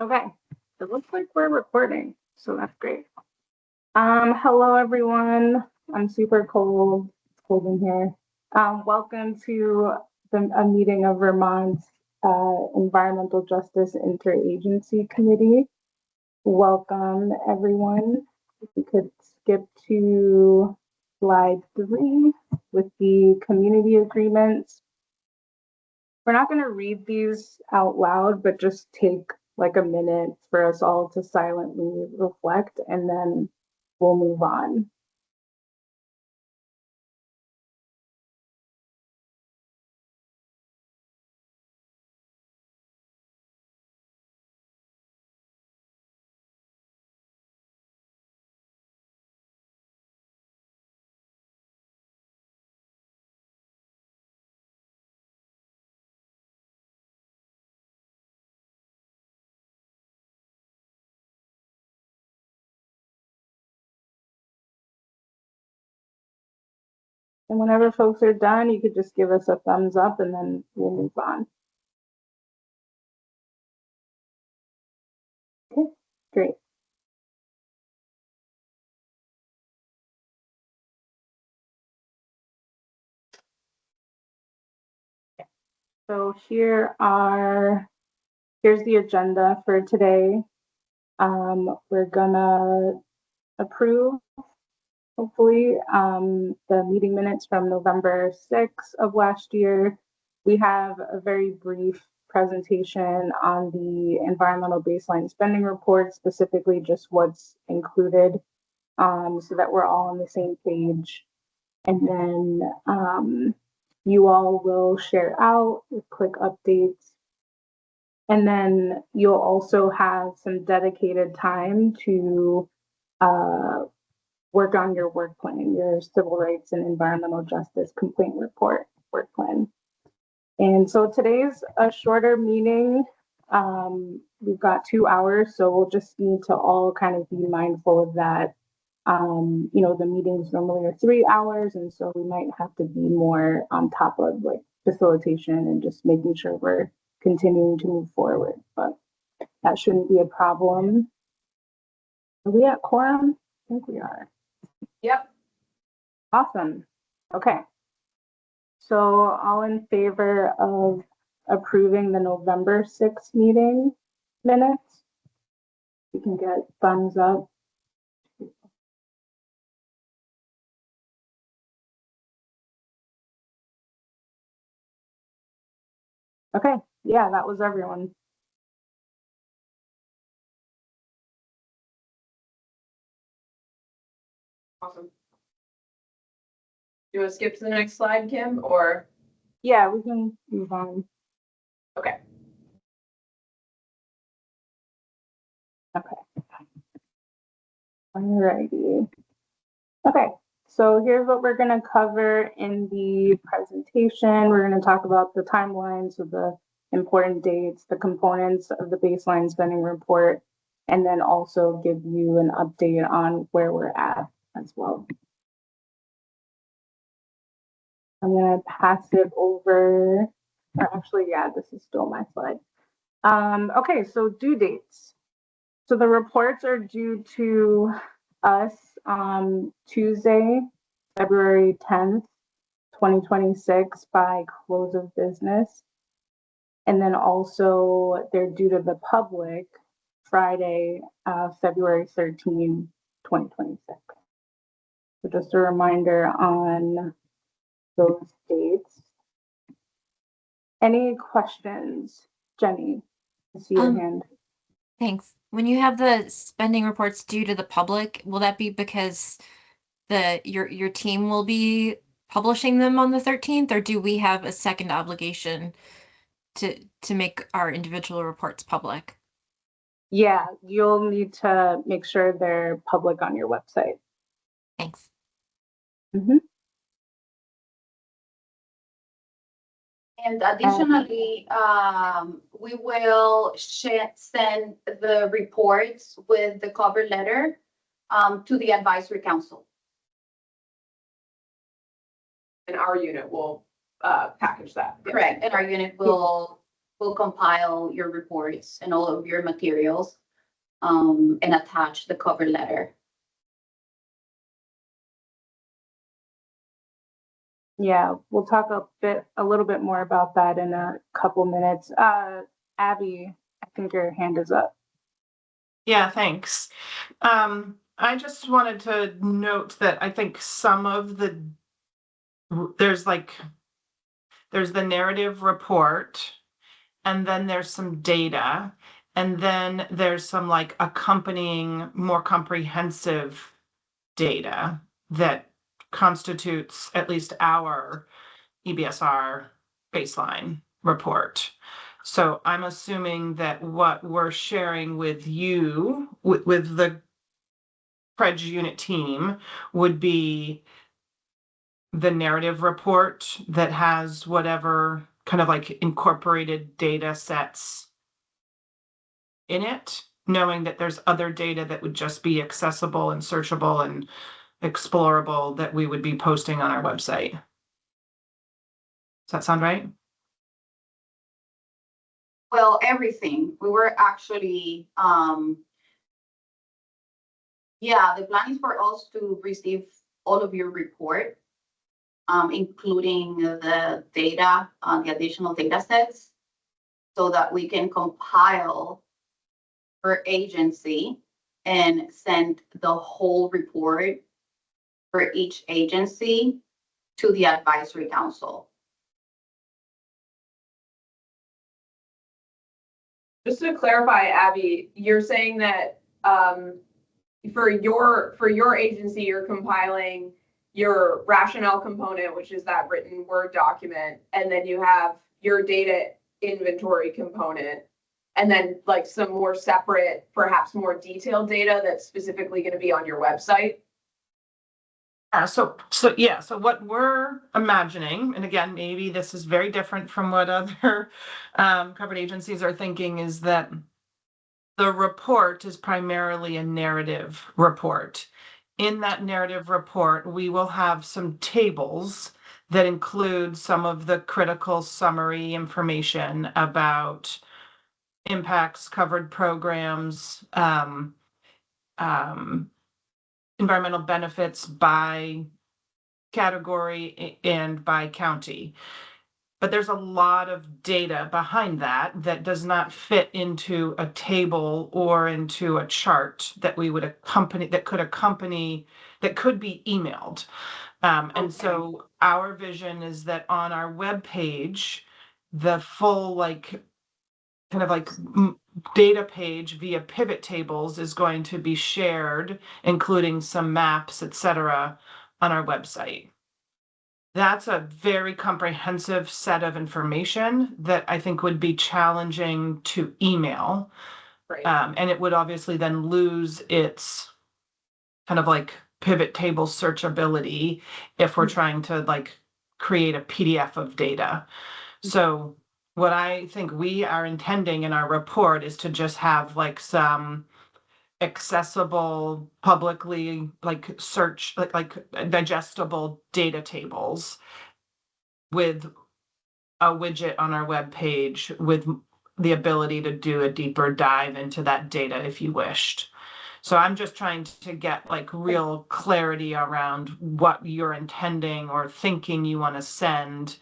Okay, it looks like we're recording, so that's great. Hello everyone. I'm super cold. It's cold in here. Welcome to a meeting of Vermont's Environmental Justice Interagency Committee. Welcome everyone. If we could skip to slide 3 with the community agreements. We're not going to read these out loud, but just take like a minute for us all to silently reflect, and then we'll move on. And whenever folks are done, you could just give us a thumbs up and then we'll move on. Okay, great. So here's the agenda for today. We're gonna approve, hopefully, the meeting minutes from November 6th of last year. We have a very brief presentation on the environmental baseline spending report, specifically just what's included, so that we're all on the same page. And then you all will share out with quick updates. And then you'll also have some dedicated time to work on your work plan, your civil rights and environmental justice complaint report work plan. And so today's a shorter meeting. We've got 2 hours, so we'll just need to all kind of be mindful of that. The meetings normally are 3 hours, and so we might have to be more on top of like facilitation and just making sure we're continuing to move forward. But that shouldn't be a problem. Are we at quorum? I think we are. Yep. Awesome. Okay. So all in favor of approving the November 6th meeting minutes? You can get thumbs up. Okay, yeah, that was everyone. Awesome. Do you want to skip to the next slide, Kim, or? Yeah, we can move on. Okay. Okay. Alrighty. Okay, so here's what we're going to cover in the presentation. We're going to talk about the timelines of the important dates, the components of the baseline spending report, and then also give you an update on where we're at as well. I'm going to pass it over, or actually, yeah, this is still my slide. Okay, so due dates. So the reports are due to us on Tuesday, February 10th, 2026 by close of business. And then also they're due to the public Friday, February 13, 2026. So just a reminder on those dates. Any questions? Jenny, I see your hand. Thanks. When you have the spending reports due to the public, will that be because your team will be publishing them on the 13th, or do we have a second obligation to make our individual reports public? Yeah, you'll need to make sure they're public on your website. Thanks. Mm-hmm. And additionally, we will send the reports with the cover letter to the advisory council. And our unit will package that. Correct. And our unit will will compile your reports and all of your materials, and attach the cover letter. Yeah, we'll talk a little bit more about that in a couple minutes. Abby, I think your hand is up. Yeah, thanks. I just wanted to note that I think some of there's the narrative report, and then there's some data, and then there's some like accompanying more comprehensive data that constitutes at least our EBSR baseline report. So I'm assuming that what we're sharing with you, with the Pledge unit team, would be the narrative report that has whatever kind of like incorporated data sets in it, knowing that there's other data that would just be accessible and searchable and explorable that we would be posting on our website. Does that sound right? Well, everything. We were actually, yeah, the plan is for us to receive all of your report, including the data, the additional data sets, so that we can compile per agency and send the whole report for each agency to the advisory council. Just to clarify, Abby, you're saying that for your agency, you're compiling your rationale component, which is that written Word document, and then you have your data inventory component, and then like some more separate, perhaps more detailed data that's specifically going to be on your website. So what we're imagining, and again, maybe this is very different from what other covered agencies are thinking, is that the report is primarily a narrative report. In that narrative report, we will have some tables that include some of the critical summary information about impacts, covered programs, environmental benefits by category and by county. But there's a lot of data behind that does not fit into a table or into a chart that we would accompany, that could be emailed. And so our vision is that on our web page, the full data page via pivot tables is going to be shared, including some maps, etc., on our website. That's a very comprehensive set of information that I think would be challenging to email. Right. And it would obviously then lose its kind of like pivot table searchability if we're trying to like create a PDF of data. So what I think we are intending in our report is to just have like some accessible, publicly like search, like digestible data tables with a widget on our web page with the ability to do a deeper dive into that data if you wished. So I'm just trying to get like real clarity around what you're intending or thinking you want to send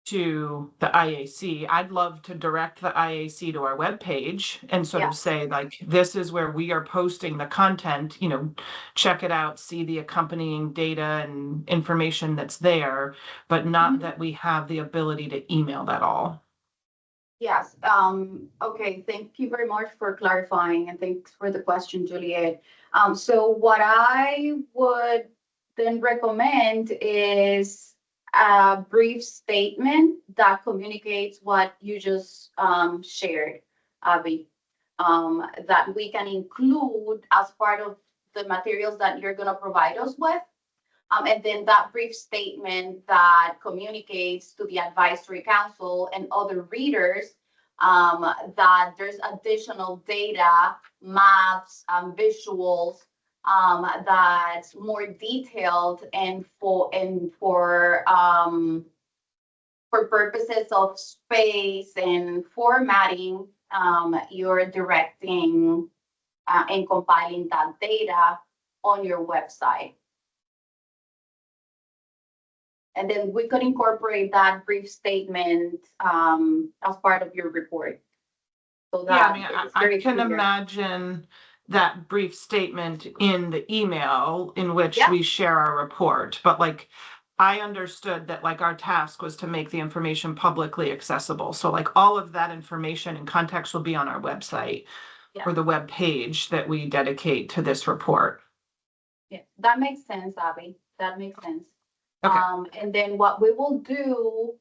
to the IAC. I'd love to direct the IAC to our webpage and sort of say like, this is where we are posting the content, check it out, see the accompanying data and information that's there, but not that we have the ability to email that all. Yes. Okay. Thank you very much for clarifying, and thanks for the question, Juliet. So what I would then recommend is a brief statement that communicates what you just shared, Abby, that we can include as part of the materials that you're going to provide us with. And then that brief statement that communicates to the advisory council and other readers that there's additional data, maps, visuals that's more detailed and for for purposes of space and formatting, you're directing and compiling that data on your website. And then we could incorporate that brief statement as part of your report. So Yeah, that I mean, it's very I can clear. imagine that brief statement in the email in which Yeah. we share our report, but like, I understood that like our task was to make the information publicly accessible. So like all of that information and context will be on our website Yeah. or the web page that we dedicate to this report. Yeah, that makes sense, Abby. That makes sense. Okay. And then what we will do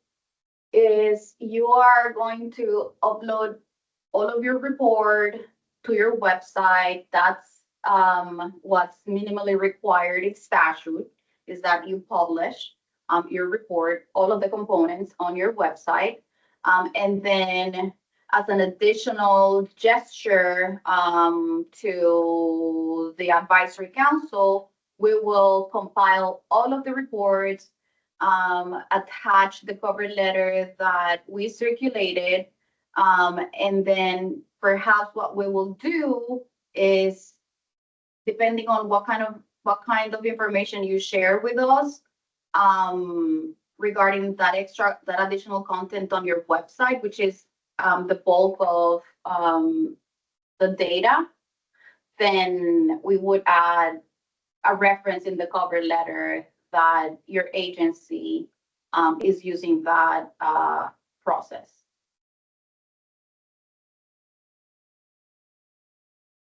is you are going to upload all of your report to your website. That's what's minimally required in statute, is that you publish your report, all of the components on your website. And then as an additional gesture to the advisory council, we will compile all of the reports, attach the cover letter that we circulated, and then perhaps what we will do is, depending on what kind of information you share with us, regarding that additional content on your website, which is the bulk of the data, then we would add a reference in the cover letter that your agency is using that process.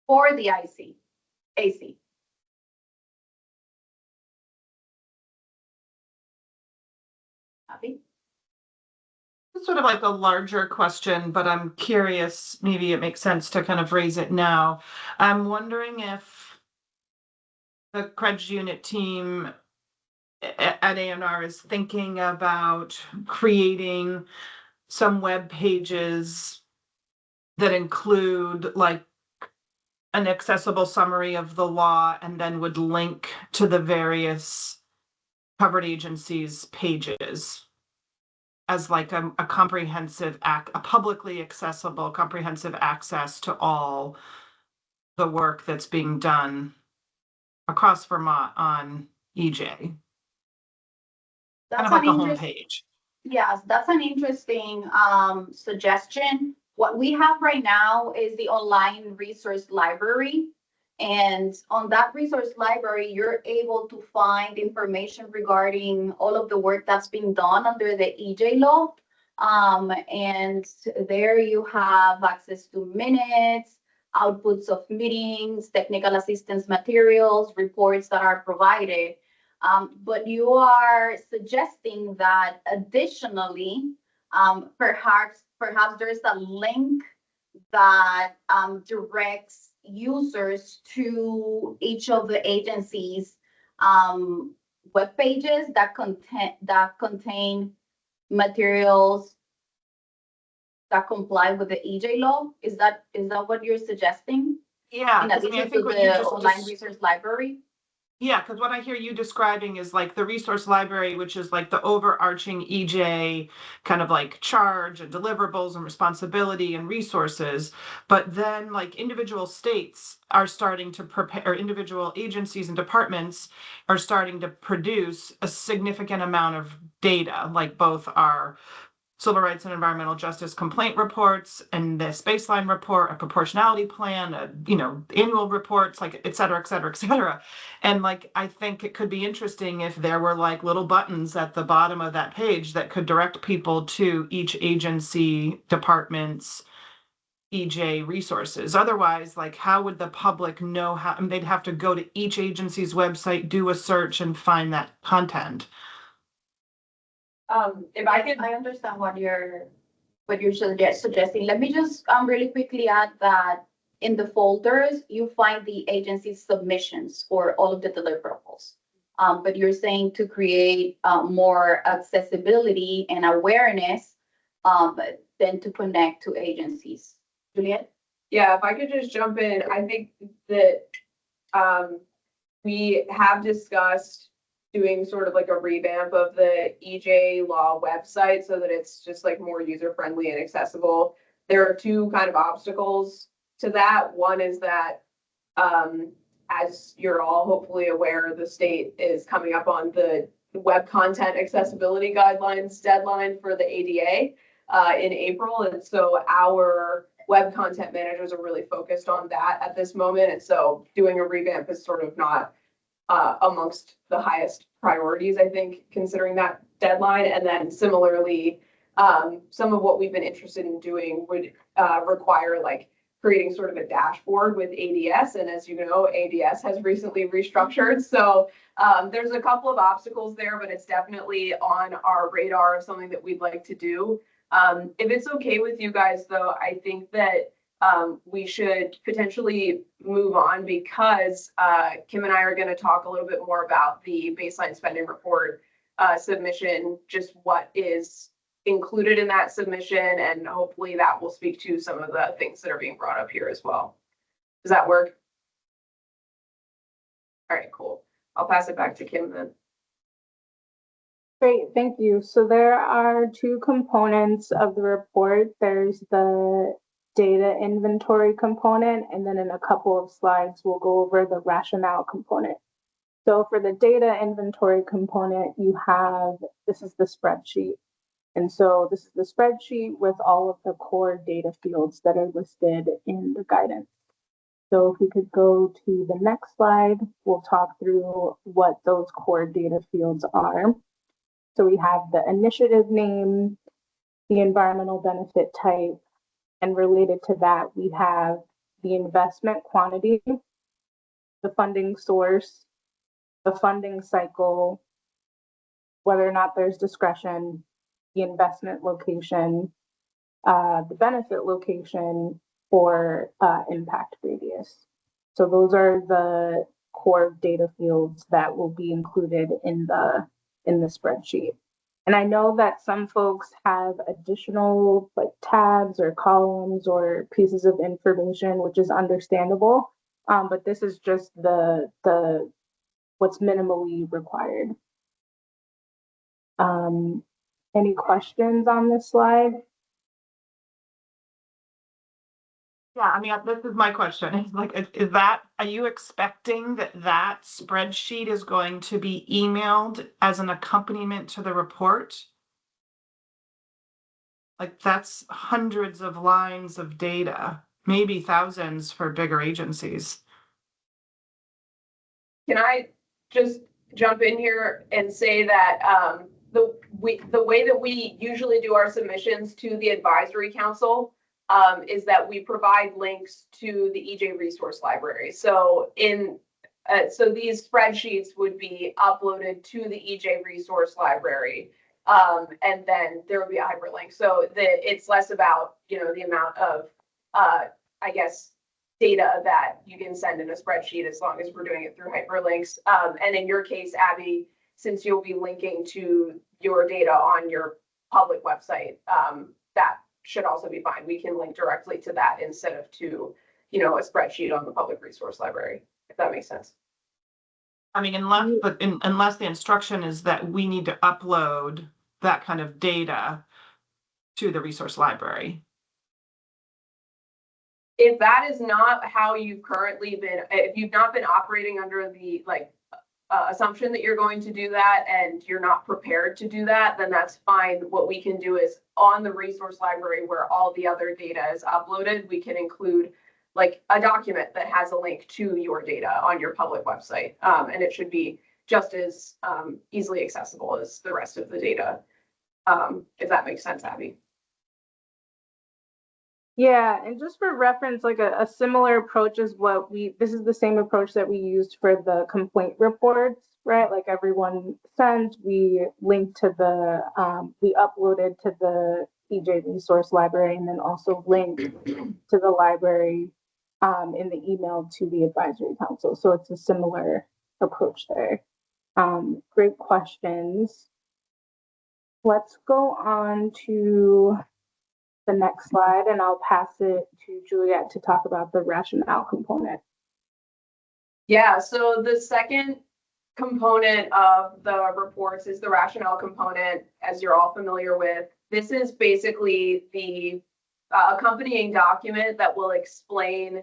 For the AC. Abby? It's sort of like a larger question, but I'm curious, maybe it makes sense to kind of raise it now. I'm wondering if the CREDS unit team at ANR is thinking about creating some web pages that include like an accessible summary of the law and then would link to the various covered agencies pages as like a comprehensive a publicly accessible comprehensive access to all the work that's being done across Vermont on EJ. Kind That's of like a an homepage. Yes, that's an interesting suggestion. What we have right now is the online resource library. And on that resource library, you're able to find information regarding all of the work that's being done under the EJ law. And there you have access to minutes, outputs of meetings, technical assistance materials, reports that are provided. But you are suggesting that additionally, perhaps there's a link that directs users to each of the agencies' web pages that contain materials that comply with the EJ law. Is that what you're suggesting? Yeah, In 'cause I mean, I addition to think what you the just online resource library? yeah, because what I hear you describing is like the resource library, which is like the overarching EJ kind of like charge and deliverables and responsibility and resources. But then like individual states are starting to prepare, or individual agencies and departments are starting to produce a significant amount of data, like both our civil rights and environmental justice complaint reports and this baseline report, a proportionality plan, annual reports, like et cetera, et cetera, et cetera. And like, I think it could be interesting if there were like little buttons at the bottom of that page that could direct people to each agency department's EJ resources. Otherwise, like, how would the public know how? I mean, they'd have to go to each agency's website, do a search and find that content. If I could, I understand what you're suggesting. Let me just really quickly add that in the folders, you find the agency's submissions for all of the deliverables. But you're saying to create more accessibility and awareness, than to connect to agencies. Juliet? yeah, if I could just jump in, I think that we have discussed doing sort of like a revamp of the EJ Law website so that it's just like more user-friendly and accessible. There are two kind of obstacles to that. One is that, as you're all hopefully aware, the state is coming up on the web content accessibility guidelines deadline for the ADA in April. And so our web content managers are really focused on that at this moment. And so doing a revamp is sort of not amongst the highest priorities, I think, considering that deadline. And then similarly, some of what we've been interested in doing would require like creating sort of a dashboard with ADS. And as you know, ADS has recently restructured. So there's a couple of obstacles there, but it's definitely on our radar of something that we'd like to do. If it's okay with you guys, though, I think that we should potentially move on because Kim and I are going to talk a little bit more about the baseline spending report submission, just what is included in that submission, and hopefully that will speak to some of the things that are being brought up here as well. Does that work? All right, cool. I'll pass it back to Kim then. Great, thank you. So there are two components of the report. There's the data inventory component, and then in a couple of slides, we'll go over the rationale component. So for the data inventory component, you have, this is the spreadsheet. And so this is the spreadsheet with all of the core data fields that are listed in the guidance. So if we could go to the next slide, we'll talk through what those core data fields are. So we have the initiative name, the environmental benefit type, and related to that, we have the investment quantity, the funding source, the funding cycle, whether or not there's discretion, the investment location, the benefit location, or impact radius. So those are the core data fields that will be included in the spreadsheet. And I know that some folks have additional like tabs or columns or pieces of information, which is understandable. But this is just the what's minimally required. Any questions on this slide? Yeah, I mean, this is my question. It's like, are you expecting that spreadsheet is going to be emailed as an accompaniment to the report? Like, that's hundreds of lines of data, maybe thousands for bigger agencies. Can I just jump in here and say that the way that we usually do our submissions to the advisory council is that we provide links to the EJ resource library. So so these spreadsheets would be uploaded to the EJ resource library, and then there would be a hyperlink. So it's less about the amount of I guess data that you can send in a spreadsheet as long as we're doing it through hyperlinks. And in your case, Abby, since you'll be linking to your data on your public website, that should also be fine. We can link directly to that instead of to, a spreadsheet on the public resource library, if that makes sense. I mean, unless the instruction is that we need to upload that kind of data to the resource library. If that is not how you've currently been, if you've not been operating under the assumption that you're going to do that and you're not prepared to do that, then that's fine. What we can do is on the resource library where all the other data is uploaded, we can include like a document that has a link to your data on your public website. And it should be just as easily accessible as the rest of the data. If that makes sense, Abby. Yeah, and just for reference, like a similar approach is this is the same approach that we used for the complaint reports, right? Like everyone sent, we linked to we uploaded to the EJ resource library and then also linked to the library in the email to the advisory council. So it's a similar approach there. Great questions. Let's go on to the next slide, and I'll pass it to Juliet to talk about the rationale component. Yeah, so the second component of the reports is the rationale component, as you're all familiar with. This is basically the accompanying document that will explain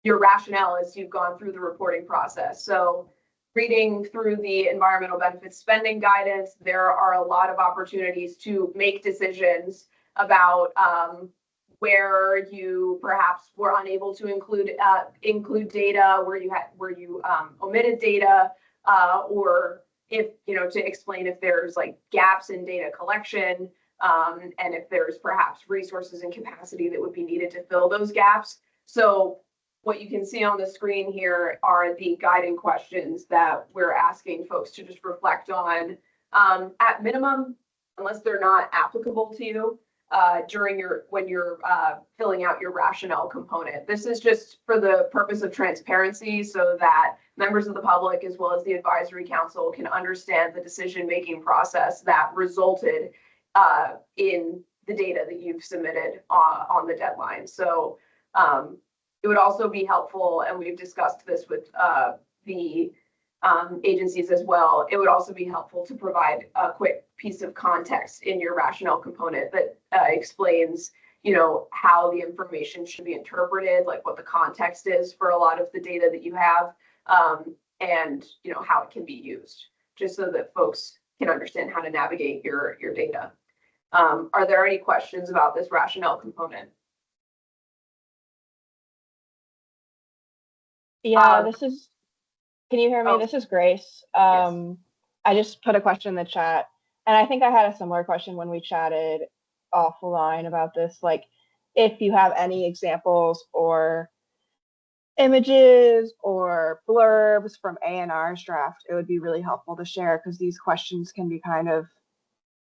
your rationale as you've gone through the reporting process. So reading through the environmental benefits spending guidance, there are a lot of opportunities to make decisions about where you perhaps were unable to include data, where you omitted data, or if, to explain if there's like gaps in data collection, and if there's perhaps resources and capacity that would be needed to fill those gaps. So what you can see on the screen here are the guiding questions that we're asking folks to just reflect on, at minimum, unless they're not applicable to you, when you're filling out your rationale component. This is just for the purpose of transparency so that members of the public as well as the advisory council can understand the decision-making process that resulted in the data that you've submitted on the deadline. So it would also be helpful, and we've discussed this with the agencies as well, it would also be helpful to provide a quick piece of context in your rationale component that explains, how the information should be interpreted, like what the context is for a lot of the data that you have, and how it can be used, just so that folks can understand how to navigate your data. Are there any questions about this rationale component? Yeah, can you hear me? Oh, This is Grace. yes. I just put a question in the chat, and I think I had a similar question when we chatted offline about this. Like, if you have any examples or images or blurbs from A&R's draft, it would be really helpful to share, because these questions can be kind of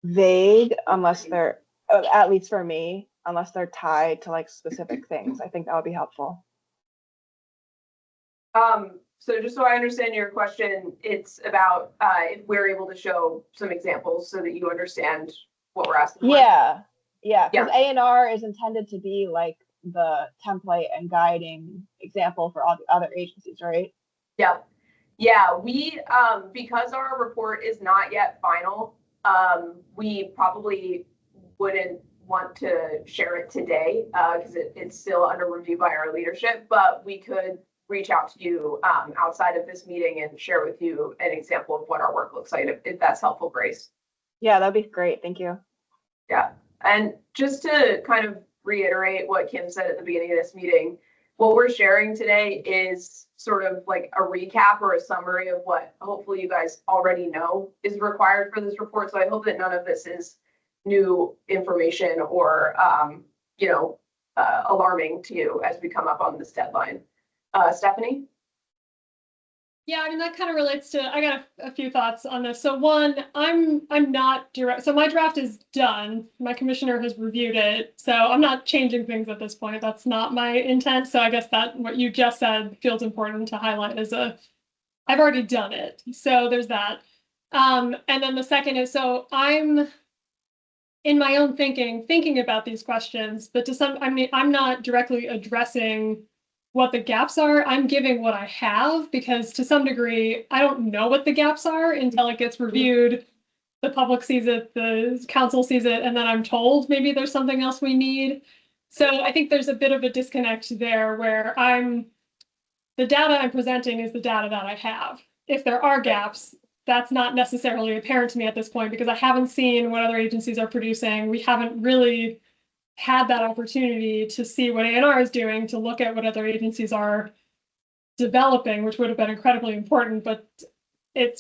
vague unless they're, at least for me, unless they're tied to like specific things. I think that would be helpful. So just so I understand your question, it's about if we're able to show some examples so that you understand what we're asking for. Yeah, because A&R is intended to be like the template and guiding example for all the other agencies, right? Yeah, we because our report is not yet final, we probably wouldn't want to share it today because it's still under review by our leadership, but we could reach out to you outside of this meeting and share with you an example of what our work looks like, if that's helpful, Grace. Yeah, that'd be great. Thank you. Yeah, and just to kind of reiterate what Kim said at the beginning of this meeting, what we're sharing today is sort of like a recap or a summary of what hopefully you guys already know is required for this report. So I hope that none of this is new information or alarming to you as we come up on this deadline. Stephanie? Yeah, I mean, that kind of relates to, I got a few thoughts on this. So one, I'm not direct, so my draft is done. My commissioner has reviewed it. So I'm not changing things at this point. That's not my intent. So I guess that what you just said feels important to highlight as I've already done it. So there's that. And then the second is, so I'm in my own thinking about these questions, but I'm not directly addressing what the gaps are. I'm giving what I have, because to some degree, I don't know what the gaps are until it gets reviewed. The public sees it, the council sees it, and then I'm told maybe there's something else we need. So I think there's a bit of a disconnect there where the data I'm presenting is the data that I have. If there are gaps, that's not necessarily apparent to me at this point, because I haven't seen what other agencies are producing. We haven't really had that opportunity to see what A&R is doing, to look at what other agencies are developing, which would have been incredibly important, but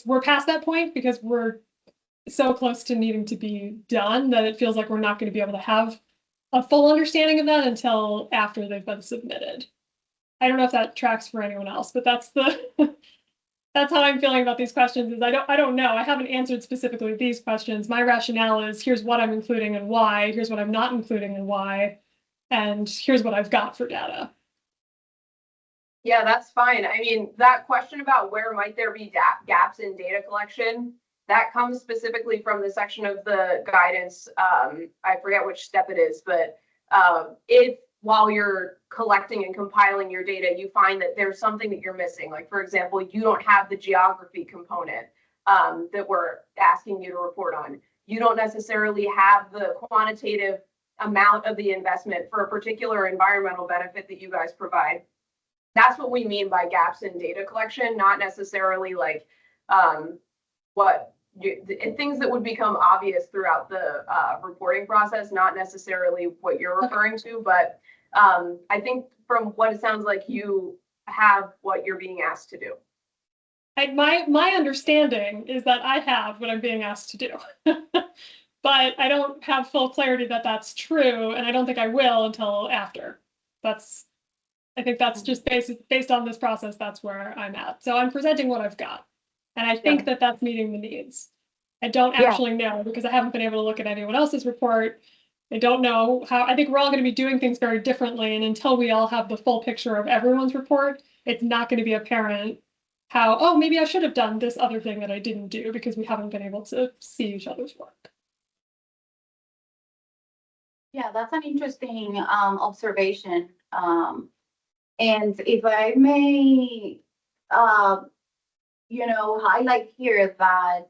we're past that point because we're so close to needing to be done that it feels like we're not going to be able to have a full understanding of that until after they've been submitted. I don't know if that tracks for anyone else, but that's that's how I'm feeling about these questions. Is I don't know. I haven't answered specifically these questions. My rationale is, here's what I'm including and why, here's what I'm not including and why, and here's what I've got for data. Yeah, that's fine. I mean, that question about where might there be gaps in data collection, that comes specifically from the section of the guidance. I forget which step it is, but if while you're collecting and compiling your data, you find that there's something that you're missing. Like, for example, you don't have the geography component that we're asking you to report on. You don't necessarily have the quantitative amount of the investment for a particular environmental benefit that you guys provide. That's what we mean by gaps in data collection, not necessarily like things that would become obvious throughout the reporting process, not necessarily what you're referring to, but I think from what it sounds like, you have what you're being asked to do. My understanding is that I have what I'm being asked to do. But I don't have full clarity that that's true, and I don't think I will until after. I think that's just based on this process, that's where I'm at. So I'm presenting what I've got. And I think that that's meeting the needs. I don't actually know because I haven't been able to look at anyone else's report. I don't know how, I think we're all going to be doing things very differently. And until we all have the full picture of everyone's report, it's not going to be apparent how, oh, maybe I should have done this other thing that I didn't do because we haven't been able to see each other's work. Yeah, that's an interesting observation. And if I may, highlight here that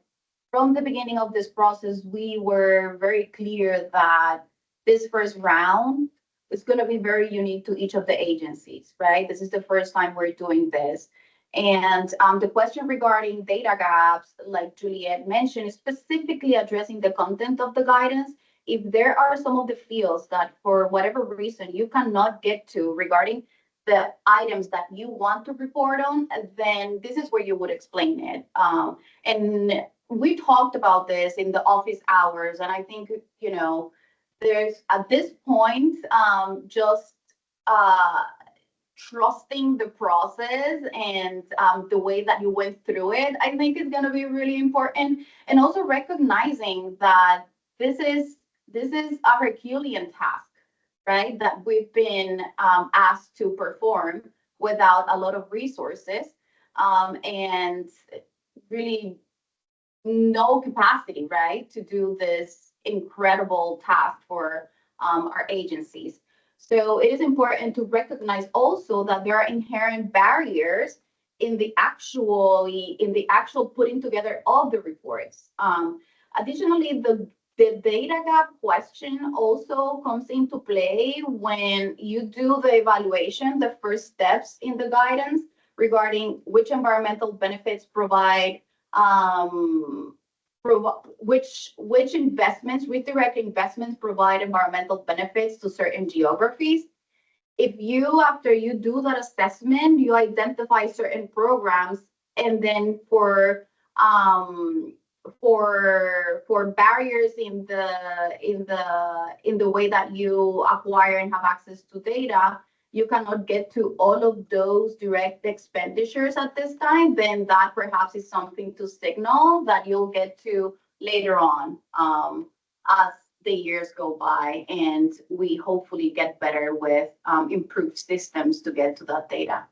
from the beginning of this process, we were very clear that this first round is going to be very unique to each of the agencies, right? This is the first time we're doing this. And the question regarding data gaps, like Juliet mentioned, is specifically addressing the content of the guidance. If there are some of the fields that for whatever reason you cannot get to regarding the items that you want to report on, then this is where you would explain it. And we talked about this in the office hours, and I think, there's at this point, just trusting the process and the way that you went through it, I think is going to be really important. And also recognizing that this is a Herculean task, right? That we've been asked to perform without a lot of resources and really no capacity, right, to do this incredible task for our agencies. So it is important to recognize also that there are inherent barriers in the actual putting together of the reports. Additionally, the data gap question also comes into play when you do the evaluation, the first steps in the guidance regarding which environmental benefits provide, which investments, redirect investments provide environmental benefits to certain geographies. If you, after you do that assessment, you identify certain programs, and then for barriers in the way that you acquire and have access to data, you cannot get to all of those direct expenditures at this time, then that perhaps is something to signal that you'll get to later on as the years go by, and we hopefully get better with improved systems to get to that data.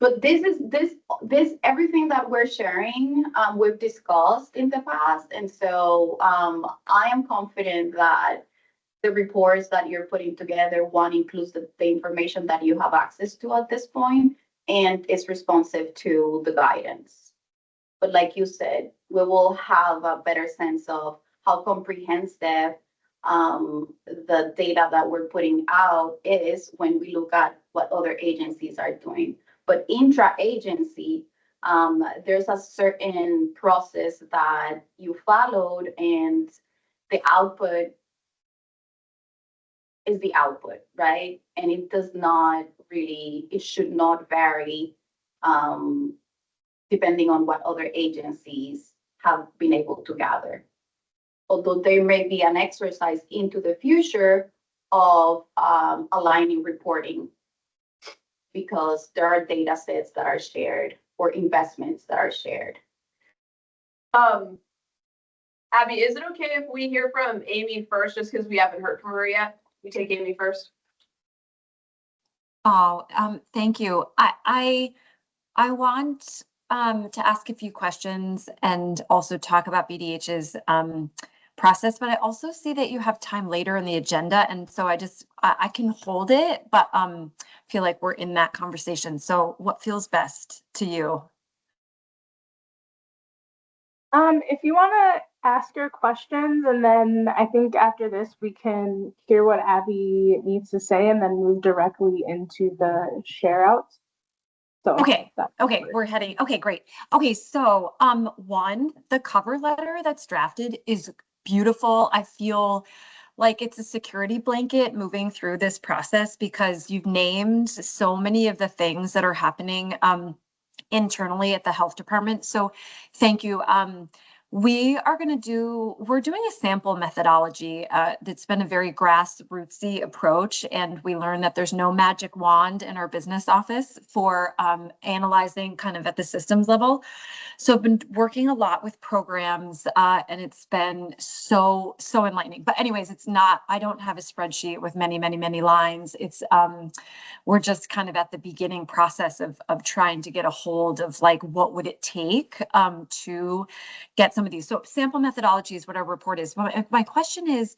But this everything that we're sharing, we've discussed in the past. And so I am confident that the reports that you're putting together, one includes the information that you have access to at this point, and is responsive to the guidance. But like you said, we will have a better sense of how comprehensive the data that we're putting out is when we look at what other agencies are doing. But intra-agency, there's a certain process that you followed, and the output is the output, right? And it does not really, it should not vary depending on what other agencies have been able to gather. Although there may be an exercise into the future of aligning reporting, because there are data sets that are shared or investments that are shared. Abby, is it okay if we hear from Amy first, just because we haven't heard from her yet? We take Amy first. Oh, thank you. I want to ask a few questions and also talk about VDH's process, but I also see that you have time later in the agenda. And so I can hold it, but feel like we're in that conversation. So what feels best to you? If you want to ask your questions, and then I think after this we can hear what Abby needs to say and then move directly into the share outs. So Okay. that Okay, works. we're heading. Okay, great. Okay, so one, the cover letter that's drafted is beautiful. I feel like it's a security blanket moving through this process because you've named so many of the things that are happening internally at the health department. So thank you. We're doing a sample methodology that's been a very grassrootsy approach. And we learned that there's no magic wand in our business office for analyzing kind of at the systems level. So I've been working a lot with programs and it's been so enlightening. But anyways, I don't have a spreadsheet with many lines. It's we're just kind of at the beginning process of trying to get a hold of like, what would it take to get some of these. So sample methodology is what our report is. My question is,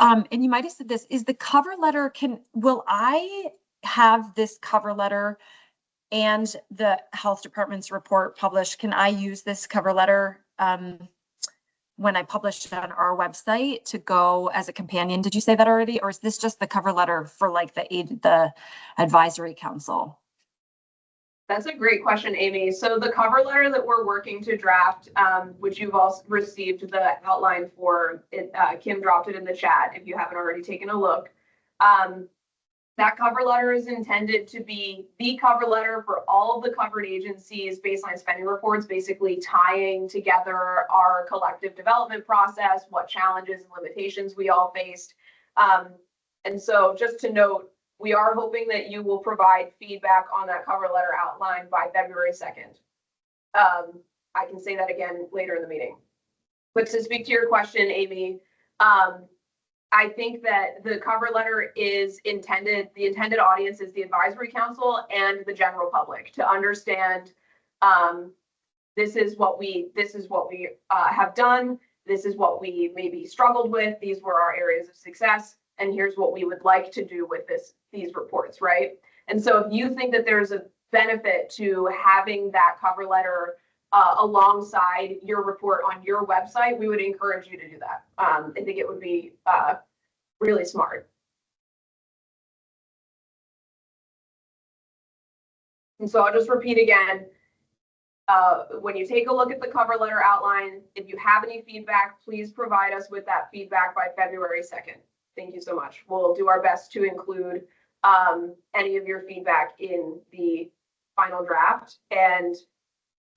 and you might have said this, is the cover letter, will I have this cover letter and the health department's report published? Can I use this cover letter when I publish it on our website to go as a companion? Did you say that already? Or is this just the cover letter for like the advisory council? That's a great question, Amy. So the cover letter that we're working to draft, which you've also received the outline for, Kim dropped it in the chat if you haven't already taken a look. That cover letter is intended to be the cover letter for all of the covered agencies' baseline spending reports, basically tying together our collective development process, what challenges and limitations we all faced. And so just to note, we are hoping that you will provide feedback on that cover letter outline by February 2nd. I can say that again later in the meeting. But to speak to your question, Amy, I think that the cover letter is the intended audience is the advisory council and the general public to understand this is what we have done. This is what we maybe struggled with. These were our areas of success. And here's what we would like to do with these reports, right? And so if you think that there's a benefit to having that cover letter alongside your report on your website, we would encourage you to do that. I think it would be really smart. And so I'll just repeat again, when you take a look at the cover letter outline, if you have any feedback, please provide us with that feedback by February 2nd. Thank you so much. We'll do our best to include any of your feedback in the final draft. And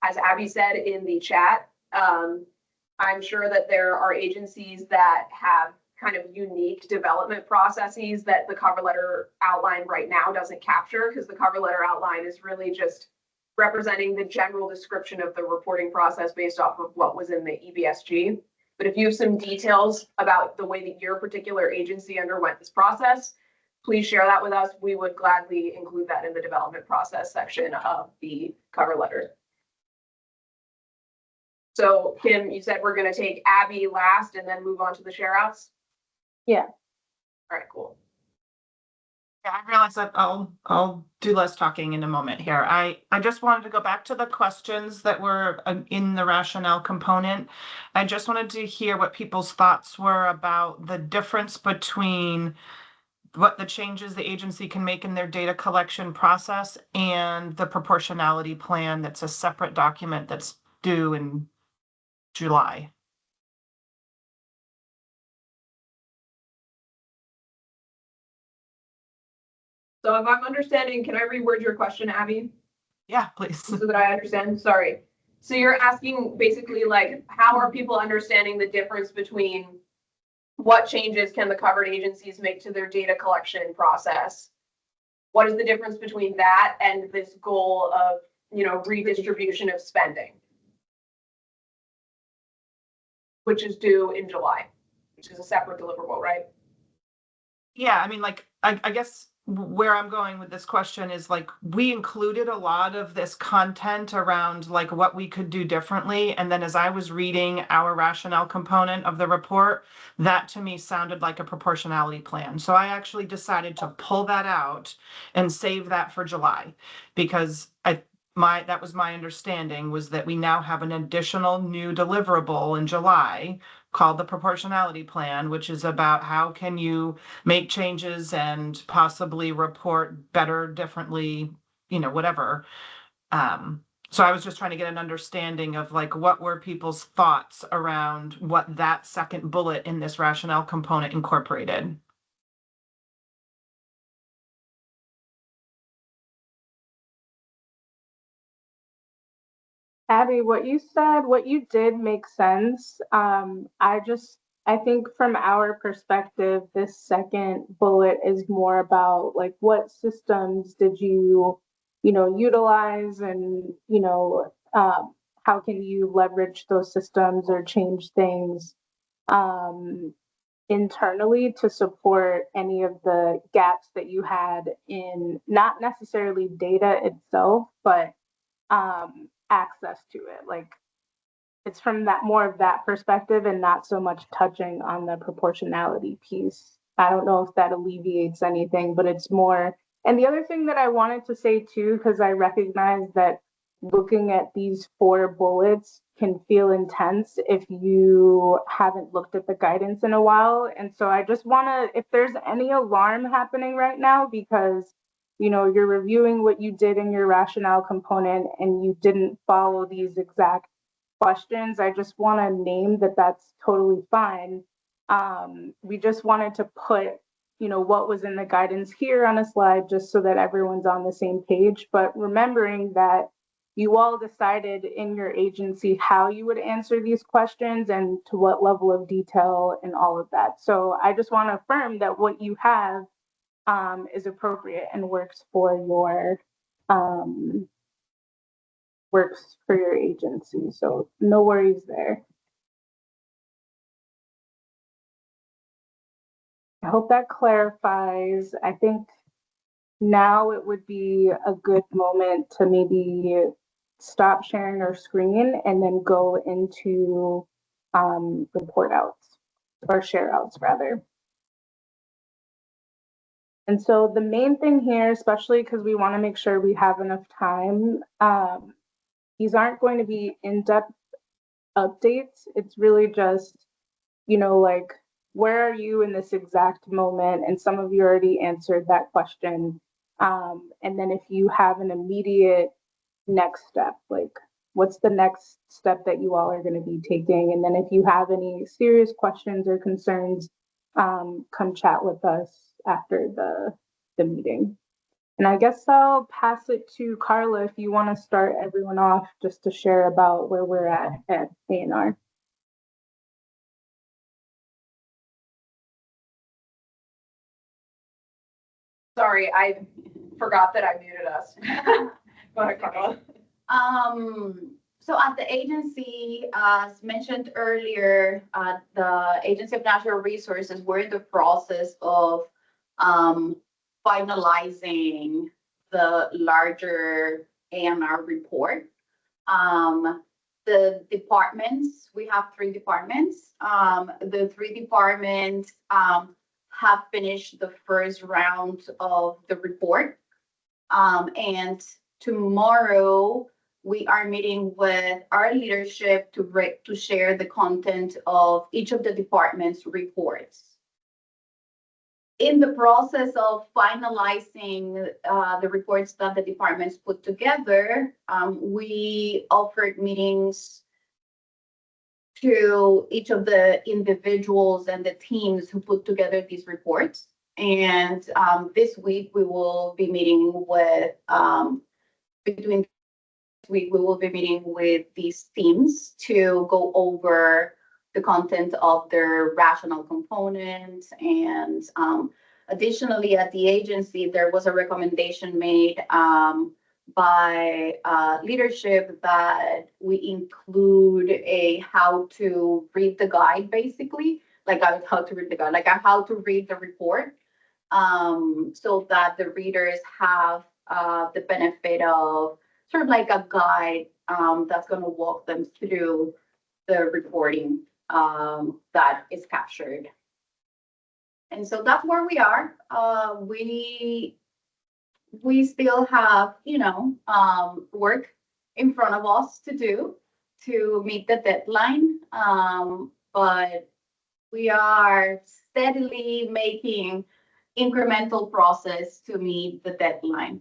as Abby said in the chat, I'm sure that there are agencies that have kind of unique development processes that the cover letter outline right now doesn't capture, because the cover letter outline is really just representing the general description of the reporting process based off of what was in the EBSG. But if you have some details about the way that your particular agency underwent this process, please share that with us. We would gladly include that in the development process section of the cover letter. So Kim, you said we're going to take Abby last and then move on to the share outs? Yeah. All right, cool. Yeah, I realize that I'll do less talking in a moment here. I just wanted to go back to the questions that were in the rationale component. I just wanted to hear what people's thoughts were about the difference between what the changes the agency can make in their data collection process and the proportionality plan that's a separate document that's due in July. So if I'm understanding, can I reword your question, Abby? Yeah, please. So that I understand, sorry. So you're asking basically like, how are people understanding the difference between what changes can the covered agencies make to their data collection process? What is the difference between that and this goal of, redistribution of spending, which is due in July, which is a separate deliverable, right? Yeah, I mean, like, I guess where I'm going with this question is like, we included a lot of this content around like what we could do differently. And then as I was reading our rationale component of the report, that to me sounded like a proportionality plan. So I actually decided to pull that out and save that for July, because that was my understanding, was that we now have an additional new deliverable in July called the proportionality plan, which is about how can you make changes and possibly report better, differently, whatever. So I was just trying to get an understanding of like, what were people's thoughts around what that second bullet in this rationale component incorporated? Abby, what you said, what you did makes sense. I think from our perspective, this second bullet is more about like what systems did you, utilize, and, how can you leverage those systems or change things um, internally to support any of the gaps that you had in not necessarily data itself, but access to it. Like it's from that more of that perspective and not so much touching on the proportionality piece. I don't know if that alleviates anything, but it's more. And the other thing that I wanted to say too, because I recognize that looking at these 4 bullets can feel intense if you haven't looked at the guidance in a while. And so I just want to, if there's any alarm happening right now, because you're reviewing what you did in your rationale component and you didn't follow these exact questions, I just want to name that that's totally fine. We just wanted to put, what was in the guidance here on a slide just so that everyone's on the same page. But remembering that you all decided in your agency how you would answer these questions and to what level of detail and all of that. So I just want to affirm that what you have is appropriate and works for your agency. So no worries there. I hope that clarifies. I think now it would be a good moment to maybe stop sharing our screen and then go into report outs or share outs rather. And so the main thing here, especially because we want to make sure we have enough time, these aren't going to be in-depth updates. It's really just, like, where are you in this exact moment? And some of you already answered that question. And then if you have an immediate next step, like what's the next step that you all are going to be taking? And then if you have any serious questions or concerns, come chat with us after the meeting. And I guess I'll pass it to Carla if you want to start everyone off just to share about where we're at A&R. Sorry, I forgot that I muted us. Go ahead, Carla. So at the agency, as mentioned earlier, the Agency of Natural Resources, we're in the process of finalizing the larger A&R report. The departments, we have 3 departments. The 3 departments have finished the first round of the report. And tomorrow we are meeting with our leadership to share the content of each of the department's reports. In the process of finalizing the reports that the departments put together, we offered meetings to each of the individuals and the teams who put together these reports. And this week we will be meeting with, we will be meeting with these teams to go over the content of their rational components. And additionally, at the agency, there was a recommendation made by leadership that we include a how to read the guide, basically, like how to read the guide, like how to read the report. so that the readers have the benefit of sort of like a guide that's going to walk them through the reporting that is captured. And so that's where we are. We still have, work in front of us to do to meet the deadline. But we are steadily making incremental process to meet the deadline.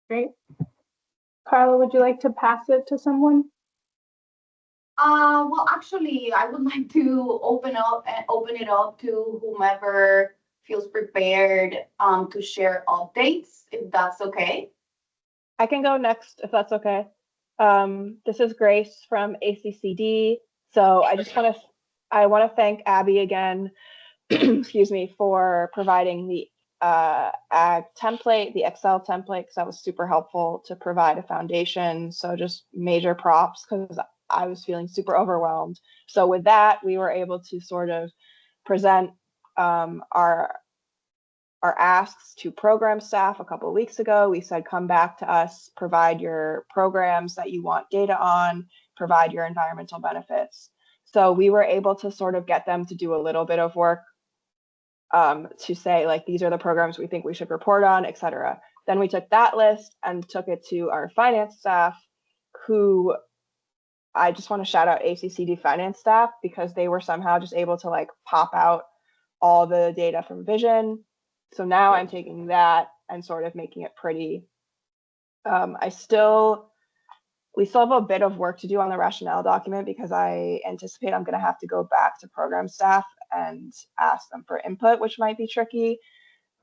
Great. Carla, would you like to pass it to someone? Well, actually, I would like to open it up to whomever feels prepared to share updates, if that's okay. I can go next if that's okay. This is Grace from ACCD. So I want to thank Abby again, excuse me, for providing the ag template, the Excel template, because that was super helpful to provide a foundation. So just major props, because I was feeling super overwhelmed. So with that, we were able to sort of present our asks to program staff a couple of weeks ago. We said, come back to us, provide your programs that you want data on, provide your environmental benefits. So we were able to sort of get them to do a little bit of work to say, like, these are the programs we think we should report on, et cetera. Then we took that list and took it to our finance staff, who I just want to shout out ACCD finance staff, because they were somehow just able to like pop out all the data from Vision. So now I'm taking that and sort of making it pretty. We still have a bit of work to do on the rationale document, because I anticipate I'm going to have to go back to program staff and ask them for input, which might be tricky.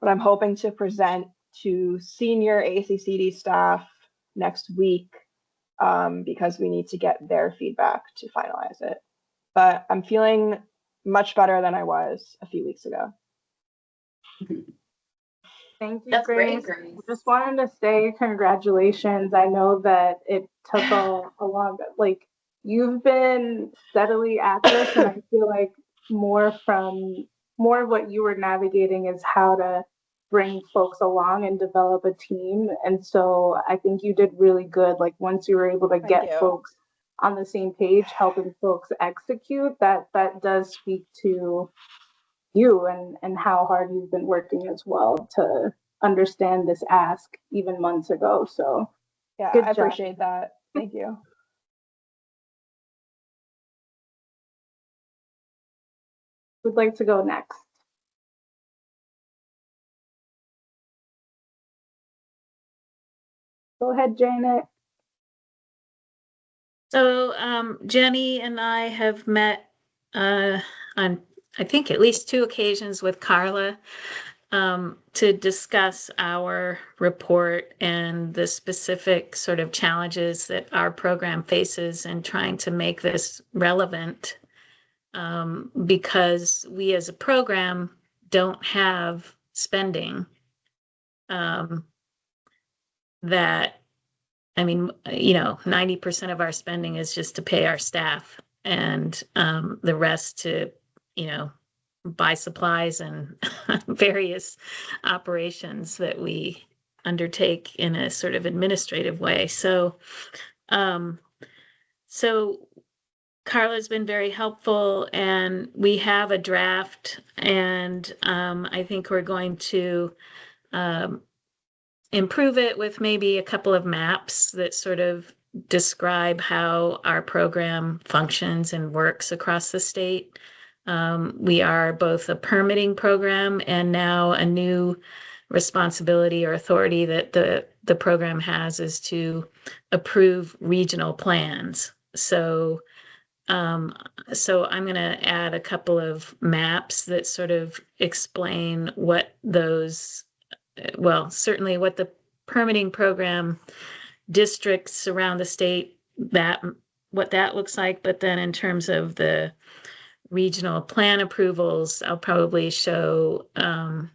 But I'm hoping to present to senior ACCD staff next week, because we need to get their feedback to finalize it. But I'm feeling much better than I was a few weeks ago. Thank you, That's Grace. great, Grace. Just wanted to say congratulations. I know that it took a long, like, you've been steadily at this, and I feel like more of what you were navigating is how to bring folks along and develop a team. And so I think you did really good. Like, once you were able to get folks on the same page, helping folks execute, that does speak to you and how hard you've been working as well to understand this ask even months ago. So yeah, good I job. appreciate that. Thank you. Who'd like to go next? Go ahead, Janet. So Jenny and I have met on, I think, at least 2 occasions with Carla to discuss our report and the specific sort of challenges that our program faces in trying to make this relevant, because we as a program don't have spending that, I mean, 90% of our spending is just to pay our staff, and the rest to, buy supplies and various operations that we undertake in a sort of administrative way. So Carla's been very helpful, and we have a draft, and I think we're going to improve it with maybe a couple of maps that sort of describe how our program functions and works across the state. We are both a permitting program and now a new responsibility or authority that the program has is to approve regional plans. So I'm going to add a couple of maps that sort of explain what those, well, certainly what the permitting program districts around the state, what that looks like. But then in terms of the regional plan approvals, I'll probably show an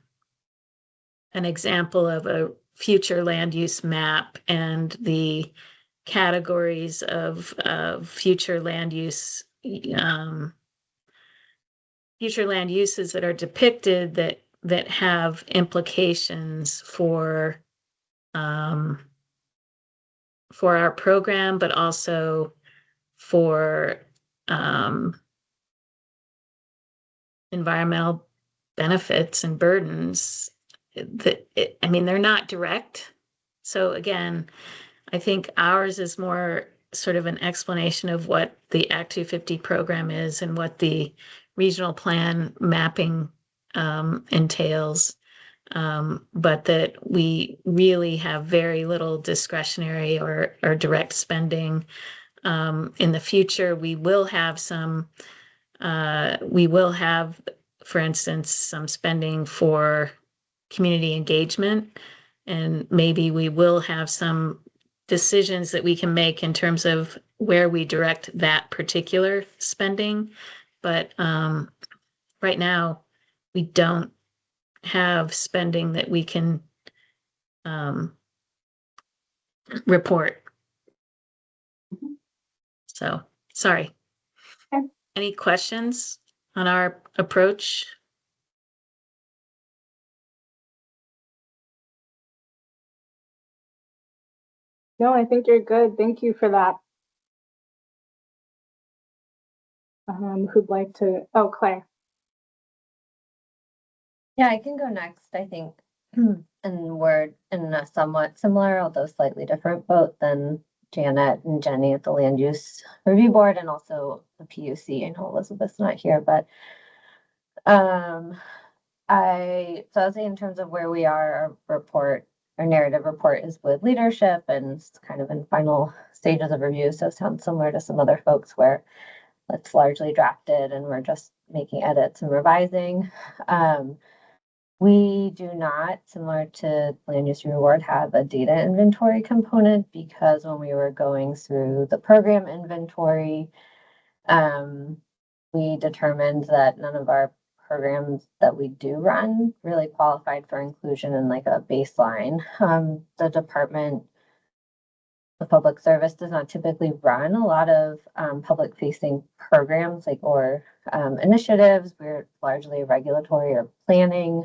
example of a future land use map and the categories of future land uses that are depicted that have implications for our program, but also for environmental benefits and burdens. I mean, they're not direct. So again, I think ours is more sort of an explanation of what the Act 250 program is and what the regional plan mapping entails. But that we really have very little discretionary or direct spending. In the future, we will have, for instance, some spending for community engagement, and maybe we will have some decisions that we can make in terms of where we direct that particular spending. But right now, we don't have spending that we can report. So, sorry. Okay. Any questions on our approach? No, I think you're good. Thank you for that. Who'd like to? Oh, Claire. Yeah, I can go next, I think. And we're in a somewhat similar, although slightly different boat than Janet and Jenny at the Land Use Review Board and also the PUC. I know Elizabeth's not here, but I would say in terms of where we are, our narrative report is with leadership and it's kind of in final stages of review. So it sounds similar to some other folks where it's largely drafted and we're just making edits and revising. We do not, similar to Land Use Reward, have a data inventory component because when we were going through the program inventory, we determined that none of our programs that we do run really qualified for inclusion in like a baseline. The Department of Public Service does not typically run a lot of public facing programs or initiatives. We're largely a regulatory or planning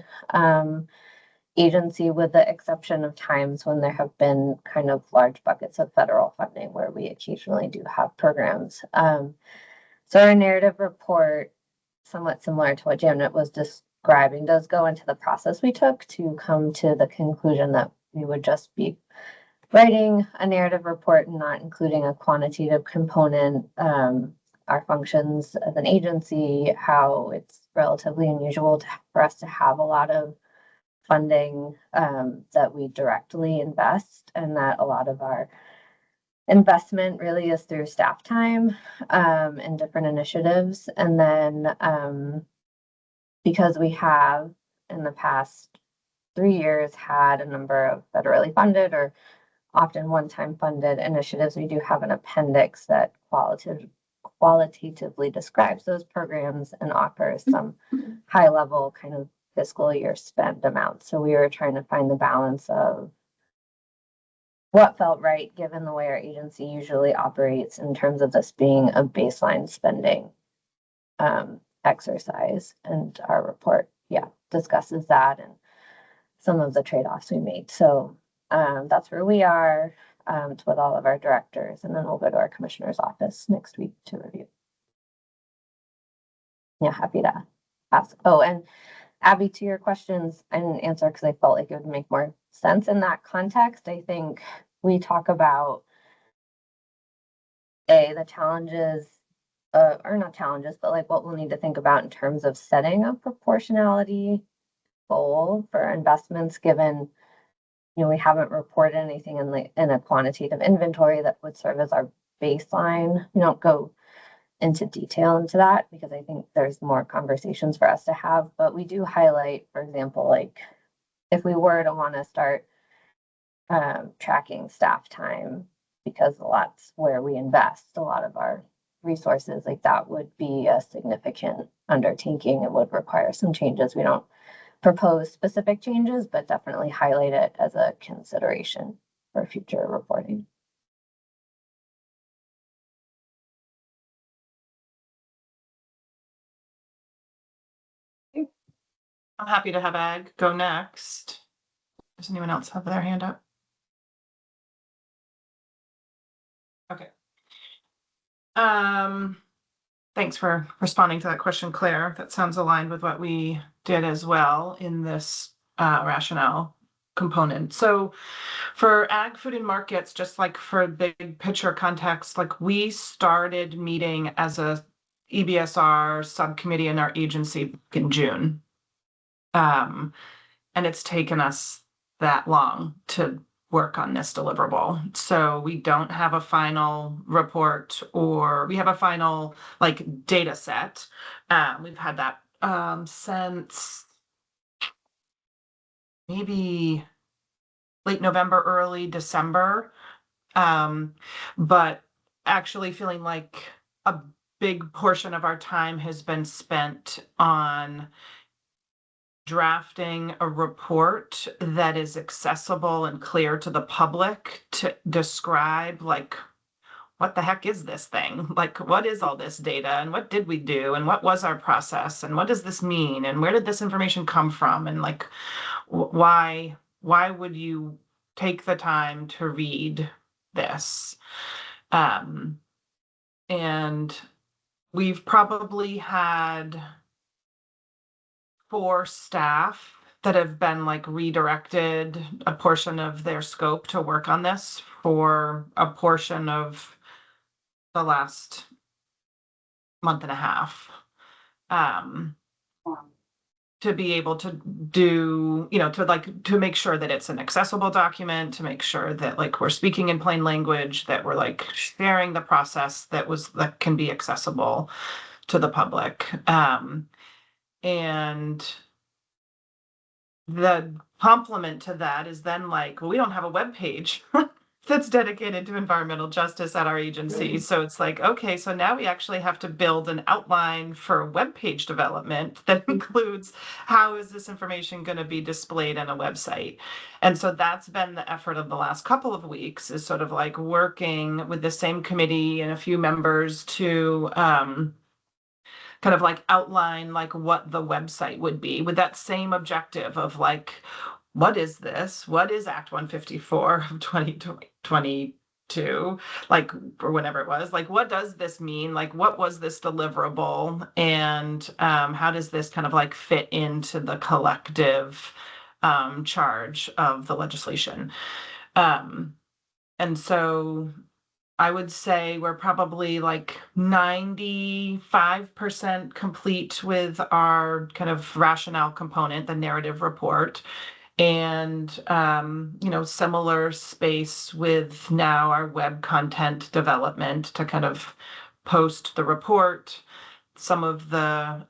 agency, with the exception of times when there have been kind of large buckets of federal funding where we occasionally do have programs. So our narrative report, somewhat similar to what Janet was describing, does go into the process we took to come to the conclusion that we would just be writing a narrative report and not including a quantitative component. Our functions as an agency, how it's relatively unusual for us to have a lot of funding that we directly invest, and that a lot of our investment really is through staff time and different initiatives. And then because we have in the past 3 years had a number of federally funded or often one-time funded initiatives, we do have an appendix that qualitatively describes those programs and offers some high-level kind of fiscal year spend amounts. So we were trying to find the balance of what felt right given the way our agency usually operates in terms of this being a baseline spending exercise. And our report, discusses that and some of the trade-offs we made. So that's where we are. It's with all of our directors, and then we'll go to our commissioner's office next week to review. Yeah, happy to ask. Oh, and Abby, to your questions, I didn't answer because I felt like it would make more sense in that context. I think we talk about the challenges, or not challenges, but like what we'll need to think about in terms of setting a proportionality goal for investments, given we haven't reported anything in a quantitative inventory that would serve as our baseline. We don't go into detail into that because I think there's more conversations for us to have, but we do highlight, for example, like if we were to want to start tracking staff time, because that's where we invest a lot of our resources, like that would be a significant undertaking and would require some changes. We don't propose specific changes, but definitely highlight it as a consideration for future reporting. I'm happy to have Ag go next. Does anyone else have their hand up? Okay. Thanks for responding to that question, Claire. That sounds aligned with what we did as well in this rationale component. So for ag, food, and markets, just like for big picture context, like we started meeting as a EBSR subcommittee in our agency in June. And it's taken us that long to work on this deliverable. So we don't have a final report, or we have a final like data set. We've had that since maybe late November, early December. But actually feeling like a big portion of our time has been spent on drafting a report that is accessible and clear to the public to describe like, what the heck is this thing? Like, what is all this data, and what did we do, and what was our process, and what does this mean, and where did this information come from, and like, why would you take the time to read this? And we've probably had 4 staff that have been like redirected a portion of their scope to work on this for a portion of the last month and a half. To be able to do, to make sure that it's an accessible document, to make sure that like we're speaking in plain language, that we're like sharing the process that can be accessible to the public. And the complement to that is then like, well, we don't have a web page that's dedicated to environmental justice at our agency. So it's like, okay, so now we actually have to build an outline for web page development that includes how is this information going to be displayed on a website. And so that's been the effort of the last couple of weeks, is sort of like working with the same committee and a few members to kind of like outline like what the website would be, with that same objective of like, what is this? What is Act 154 of 2022? Like, or whenever it was, like, what does this mean? Like, what was this deliverable? And how does this kind of like fit into the collective charge of the legislation? And so I would say we're probably like 95% complete with our kind of rationale component, the narrative report. And, similar space with now our web content development to kind of post the report, some of the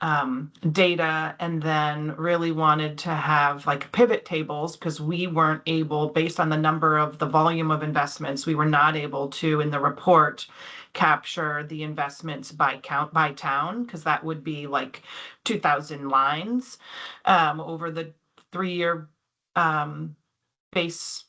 data, and then really wanted to have like pivot tables, because we weren't able, based on the number of the volume of investments, we were not able to in the report capture the investments by town, because that would be like 2,000 lines over the 3-year baseline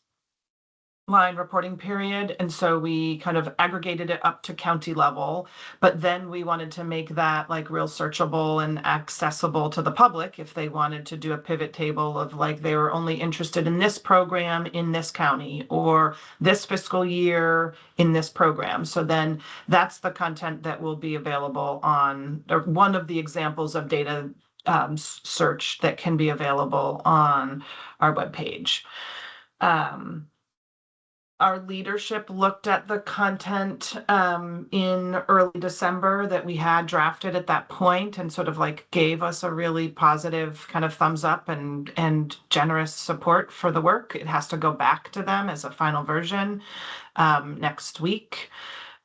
reporting period. And so we kind of aggregated it up to county level, but then we wanted to make that like real searchable and accessible to the public if they wanted to do a pivot table of like, they were only interested in this program in this county, or this fiscal year in this program. So then that's the content that will be available on, or one of the examples of data search that can be available on our webpage. Our leadership looked at the content in early December that we had drafted at that point, and sort of like gave us a really positive kind of thumbs up and generous support for the work. It has to go back to them as a final version next week,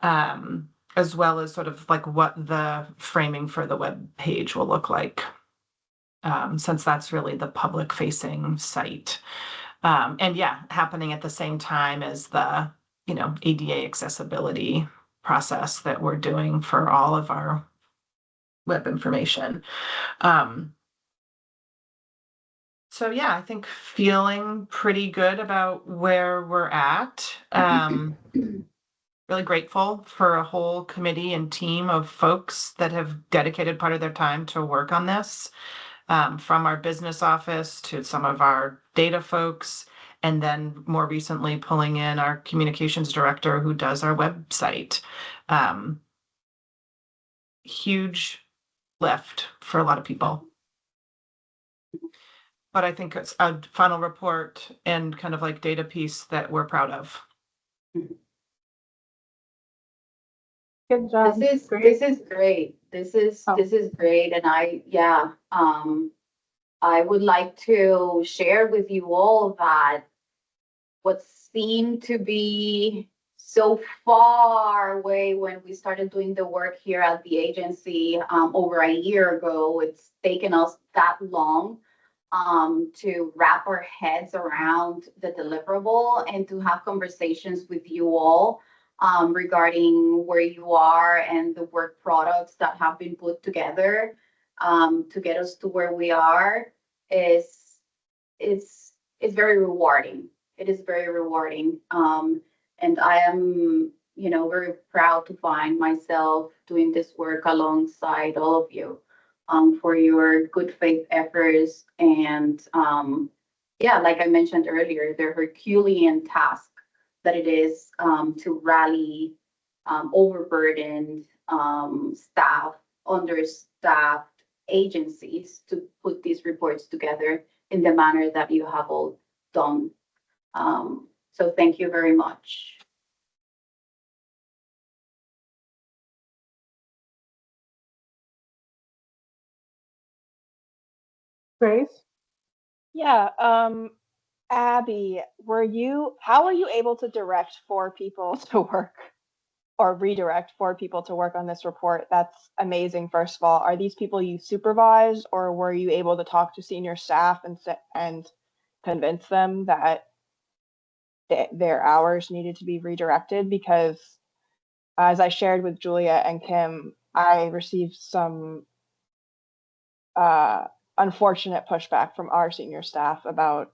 as well as sort of like what the framing for the web page will look like, since that's really the public facing site. And yeah, happening at the same time as the, ADA accessibility process that we're doing for all of our web information. So yeah, I think feeling pretty good about where we're at. Really grateful for a whole committee and team of folks that have dedicated part of their time to work on this. from our business office to some of our data folks, and then more recently pulling in our communications director who does our website. Huge lift for a lot of people. But I think it's a final report and kind of like data piece that we're proud of. Good job. This is great. This is great. And I would like to share with you all that what seemed to be so far away when we started doing the work here at the agency over a year ago, it's taken us that long to wrap our heads around the deliverable and to have conversations with you all regarding where you are and the work products that have been put together to get us to where we are is very rewarding. It is very rewarding. And I am, very proud to find myself doing this work alongside all of you for your good faith efforts. And like I mentioned earlier, the Herculean task that it is to rally overburdened staff, understaffed agencies to put these reports together in the manner that you have all done. So thank you very much. Grace? Yeah, Abby, how were you able to direct 4 people to work or redirect 4 people to work on this report? That's amazing, first of all. Are these people you supervised, or were you able to talk to senior staff and convince them that their hours needed to be redirected? Because as I shared with Julia and Kim, I received some unfortunate pushback from our senior staff about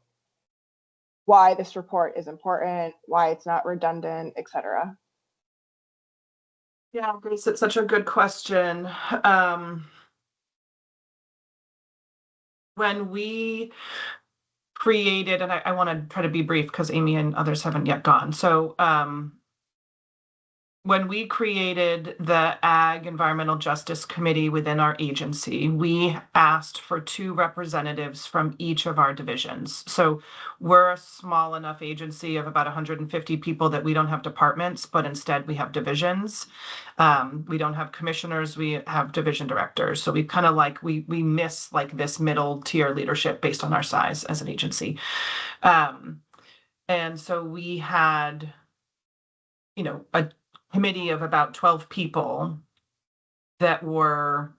why this report is important, why it's not redundant, etc. Yeah, Grace, it's such a good question. When we created, and I want to try to be brief because Amy and others haven't yet gone. So when we created the Ag Environmental Justice Committee within our agency, we asked for 2 representatives from each of our divisions. So we're a small enough agency of about 150 people that we don't have departments, but instead we have divisions. We don't have commissioners, we have division directors. So we kind of we miss like this middle tier leadership based on our size as an agency. And so we had, a committee of about 12 people that were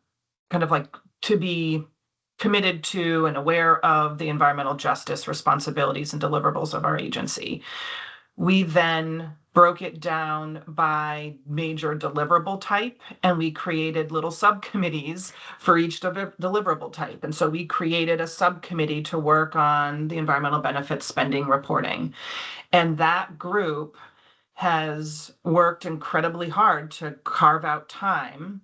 kind of to be committed to and aware of the environmental justice responsibilities and deliverables of our agency. We then broke it down by major deliverable type, and we created little subcommittees for each deliverable type. And so we created a subcommittee to work on the environmental benefits spending reporting. And that group has worked incredibly hard to carve out time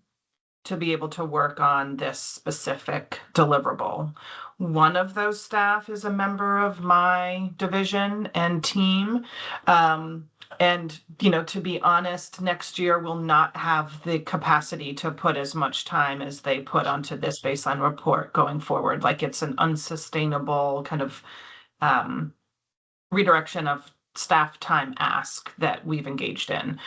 to be able to work on this specific deliverable. One of those staff is a member of my division and team. And, to be honest, next year we'll not have the capacity to put as much time as they put onto this baseline report going forward. It's an unsustainable kind of redirection of staff time ask that we've engaged in.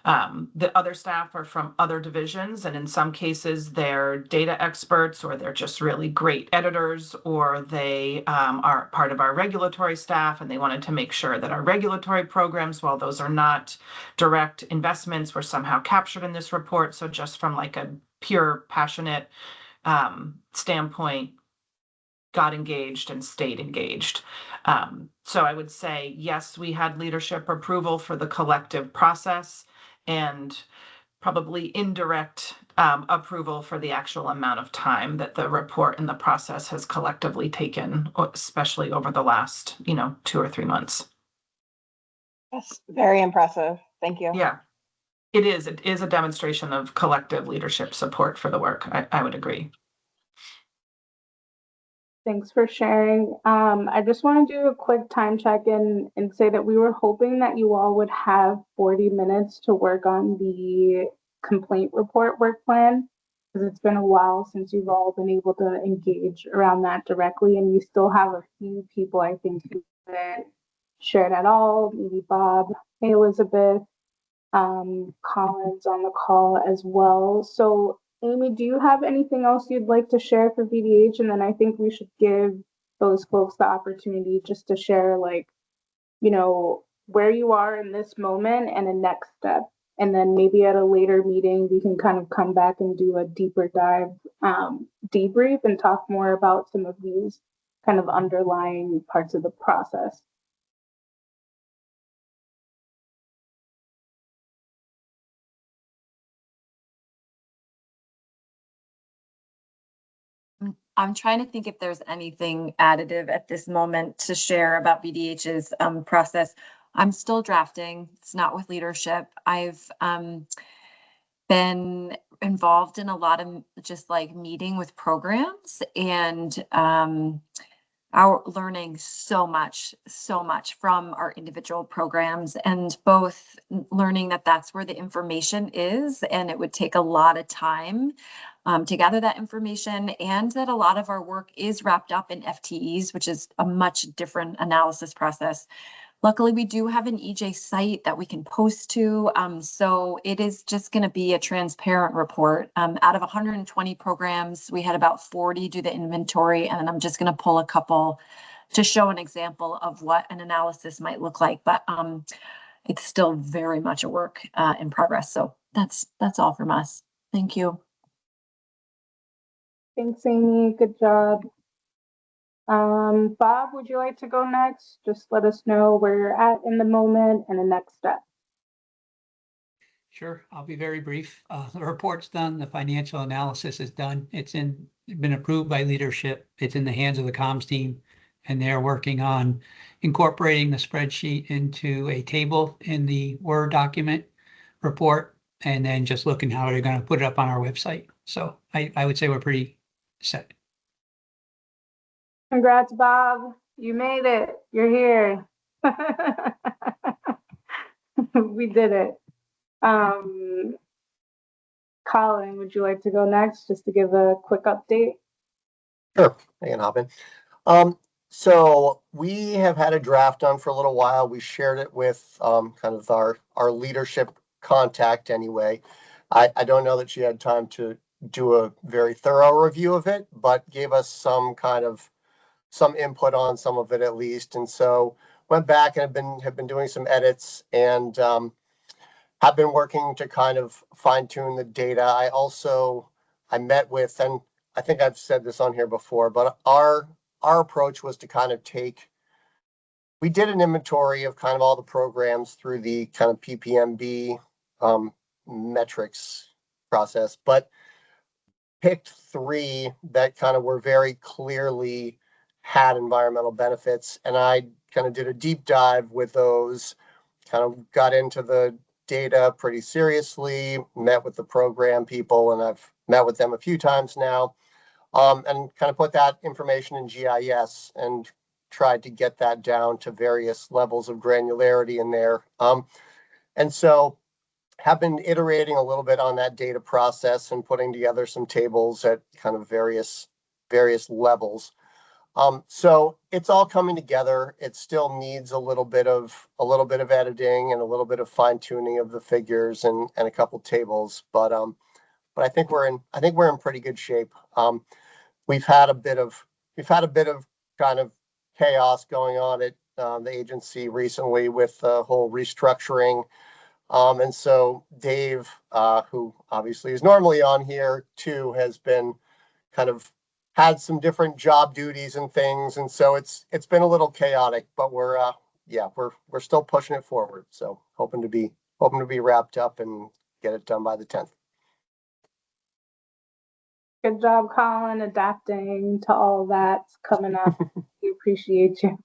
The other staff are from other divisions, and in some cases they're data experts, or they're just really great editors, or they are part of our regulatory staff, and they wanted to make sure that our regulatory programs, while those are not direct investments, were somehow captured in this report. So just from a pure passionate standpoint, got engaged and stayed engaged. So I would say, yes, we had leadership approval for the collective process, and probably indirect approval for the actual amount of time that the report and the process has collectively taken, especially over the last, 2 or 3 months. That's very impressive. Thank you. Yeah, it is. It is a demonstration of collective leadership support for the work. I would agree. Thanks for sharing. I just want to do a quick time check in and say that we were hoping that you all would have 40 minutes to work on the complaint report work plan, because it's been a while since you've all been able to engage around that directly, and you still have a few people, I think, who haven't shared at all. Maybe Bob, hey Elizabeth, Collins on the call as well. So Amy, do you have anything else you'd like to share for VDH? And then I think we should give those folks the opportunity just to share, like, you know, where you are in this moment and a next step. And then maybe at a later meeting, we can kind of come back and do a deeper dive debrief and talk more about some of these kind of underlying parts of the process. I'm trying to think if there's anything additive at this moment to share about VDH's process. I'm still drafting. It's not with leadership. I've been involved in a lot of just like meeting with programs and our learning so much from our individual programs, and both learning that that's where the information is, and it would take a lot of time to gather that information, and that a lot of our work is wrapped up in FTEs, which is a much different analysis process. Luckily, we do have an EJ site that we can post to, so it is just going to be a transparent report. Out of 120 programs, we had about 40 do the inventory, and I'm just going to pull a couple to show an example of what an analysis might look like. But it's still very much a work in progress. So that's all from us. Thank you. Thanks, Amy. Good job. Bob, would you like to go next? Just let us know where you're at in the moment and the next step. Sure, I'll be very brief. The report's done, the financial analysis is done. It's been approved by leadership. It's in the hands of the comms team, and they're working on incorporating the spreadsheet into a table in the Word document report, and then just looking how they're going to put it up on our website. So I would say we're pretty set. Congrats, Bob. You made it. You're here. We did it. Colin, would you like to go next just to give a quick update? Sure, I can hop in. So we have had a draft done for a little while. We shared it with kind of our leadership contact anyway. I don't know that she had time to do a very thorough review of it, but gave us some input on some of it at least. And so went back and have been doing some edits, and have been working to kind of fine tune the data. I met with, and I think I've said this on here before, but our approach was to kind of we did an inventory of kind of all the programs through the kind of PPMB metrics process, but picked 3 that kind of were very clearly had environmental benefits. And I kind of did a deep dive with those, kind of got into the data pretty seriously, met with the program people, and I've met with them a few times now, and kind of put that information in GIS and tried to get that down to various levels of granularity in there. And so have been iterating a little bit on that data process and putting together some tables at kind of various levels. So it's all coming together. It still needs a little bit of editing and a little bit of fine tuning of the figures and a couple tables, but I think we're in pretty good shape. We've had a bit of kind of chaos going on at the agency recently with the whole restructuring. And so Dave, who obviously is normally on here too, has been kind of had some different job duties and things. And so it's been a little chaotic, but we're still pushing it forward. So hoping to be wrapped up and get it done by the 10th. Good job, Colin, adapting to all that's coming up. We appreciate you.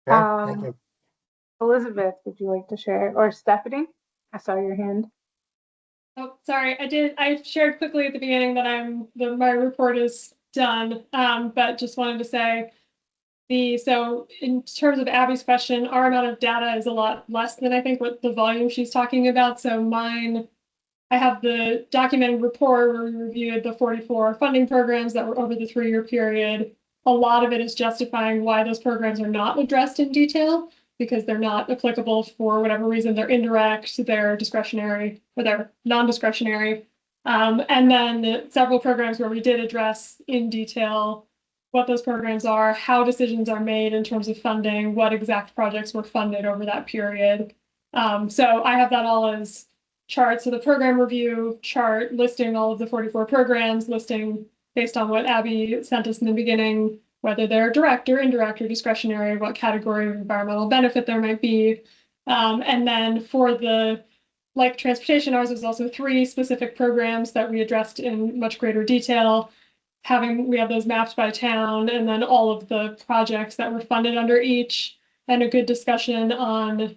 Yeah, thank you. Elizabeth, would you like to share? Or Stephanie? I saw your hand. Oh, sorry. I shared quickly at the beginning that my report is done, but just wanted to say so in terms of Abby's question, our amount of data is a lot less than I think what the volume she's talking about. So mine, I have the documented report where we reviewed the 44 funding programs that were over the 3-year period. A lot of it is justifying why those programs are not addressed in detail because they're not applicable for whatever reason. They're indirect, they're discretionary, or they're non-discretionary. And then several programs where we did address in detail what those programs are, how decisions are made in terms of funding, what exact projects were funded over that period. So I have that all as charts. So the program review chart listing all of the 44 programs, listing based on what Abby sent us in the beginning, whether they're direct or indirect or discretionary, what category of environmental benefit there might be. And then for the like transportation, ours is also 3 specific programs that we addressed in much greater detail. We have those mapped by town, and then all of the projects that were funded under each, and a good discussion on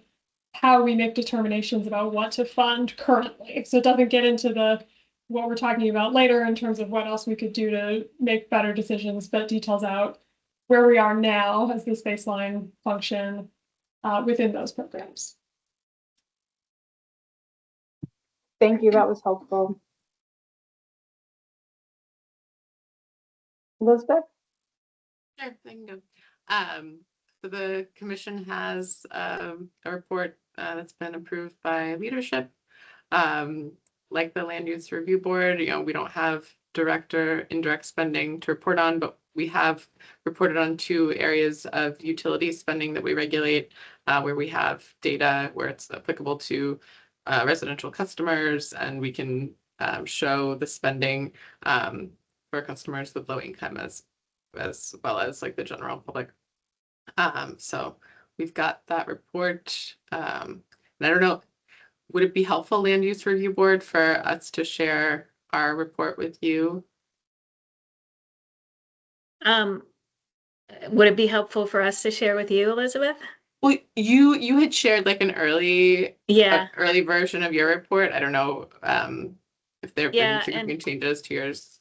how we make determinations about what to fund currently. So it doesn't get into what we're talking about later in terms of what else we could do to make better decisions, but details out where we are now as this baseline function within those programs. Thank you, that was helpful. Elizabeth? Sure, I can go. So the commission has a report that's been approved by leadership. Like the land use review board, we don't have direct or indirect spending to report on, but we have reported on 2 areas of utility spending that we regulate, where we have data where it's applicable to residential customers, and we can show the spending for customers with low income as well as like the general public. So we've got that report. And I don't know, would it be helpful, Land Use Review Board, for us to share our report with you? Would it be helpful for us to share with you, Elizabeth? Well, you had shared like an early version of your report. I don't know if there have been significant changes to yours.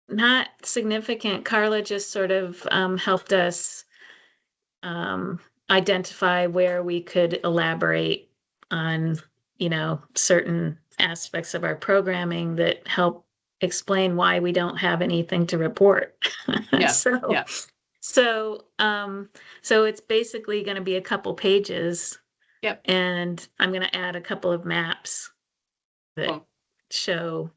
Not significant. Carla just sort of helped us identify where we could elaborate on, certain aspects of our programming that help explain why we don't have anything to report. So it's basically going to be a couple pages. Yep. And I'm going to add a couple of maps that show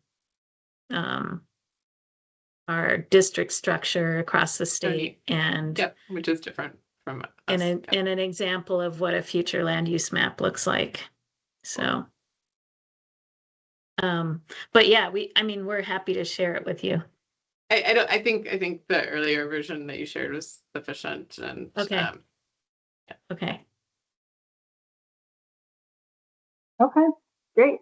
our district structure across the state, and which is different from us. And an example of what a future land use map looks like. So but yeah, we're happy to share it with you. I think the earlier version that you shared was sufficient, and okay. Okay, great.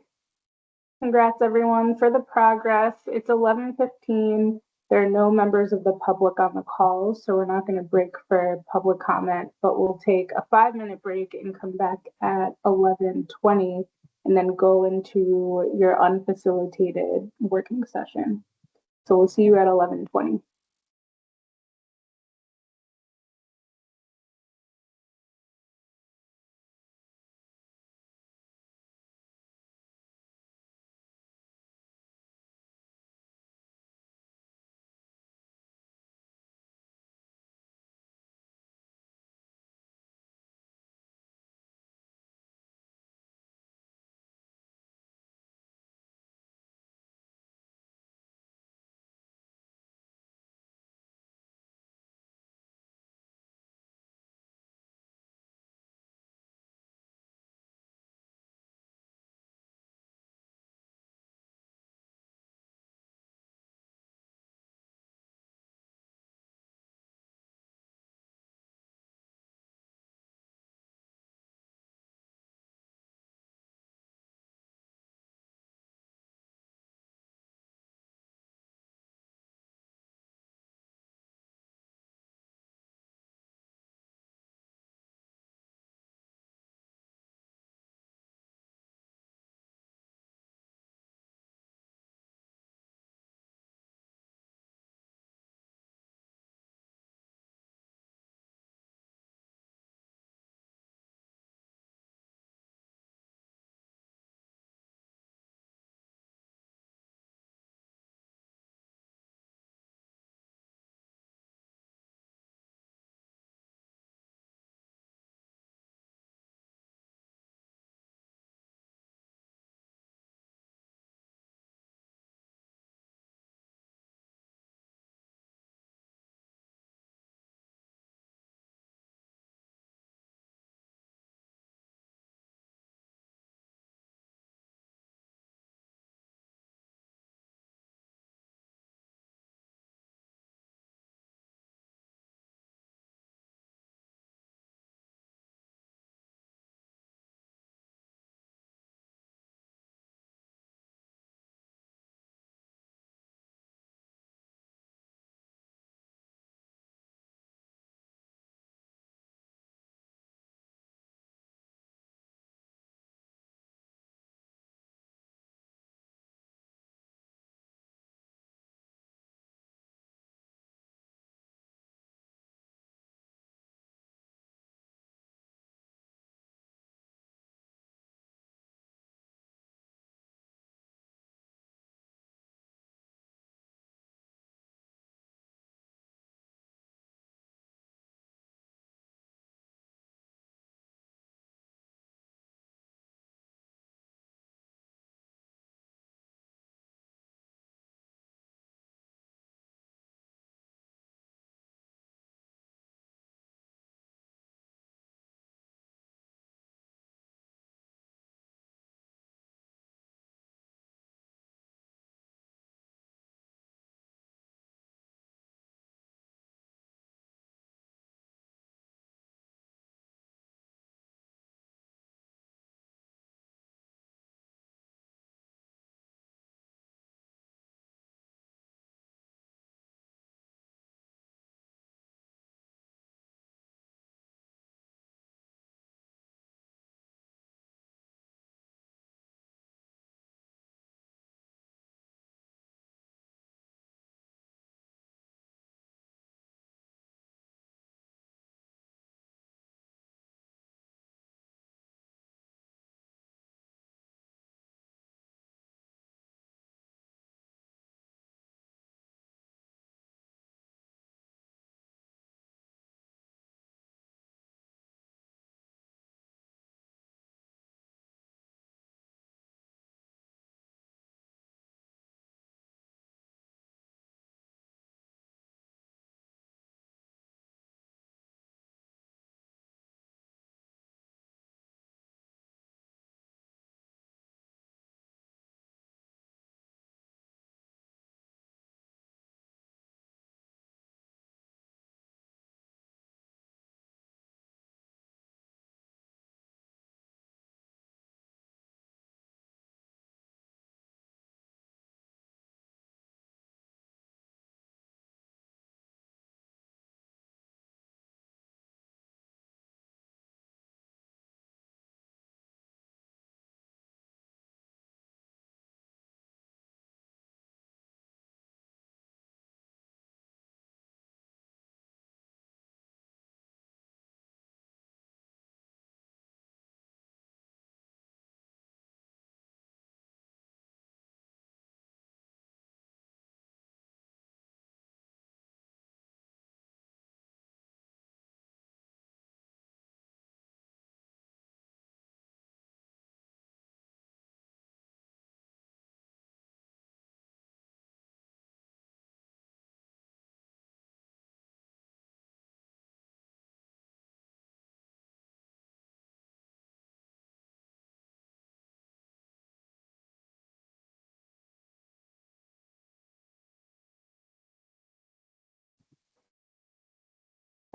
Congrats everyone for the progress. It's 11:15. There are no members of the public on the call, so we're not going to break for public comment, but we'll take a 5-minute break and come back at 11:20 and then go into your unfacilitated working session. So we'll see you at 11:20.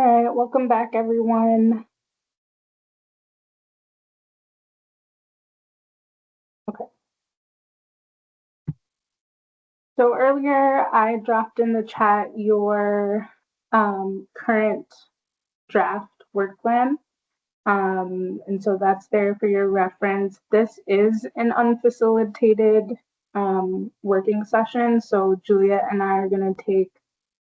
All right, welcome back, everyone. Okay. So earlier I dropped in the chat your current draft work plan. And so that's there for your reference. This is an unfacilitated working session. So Juliet and I are going to take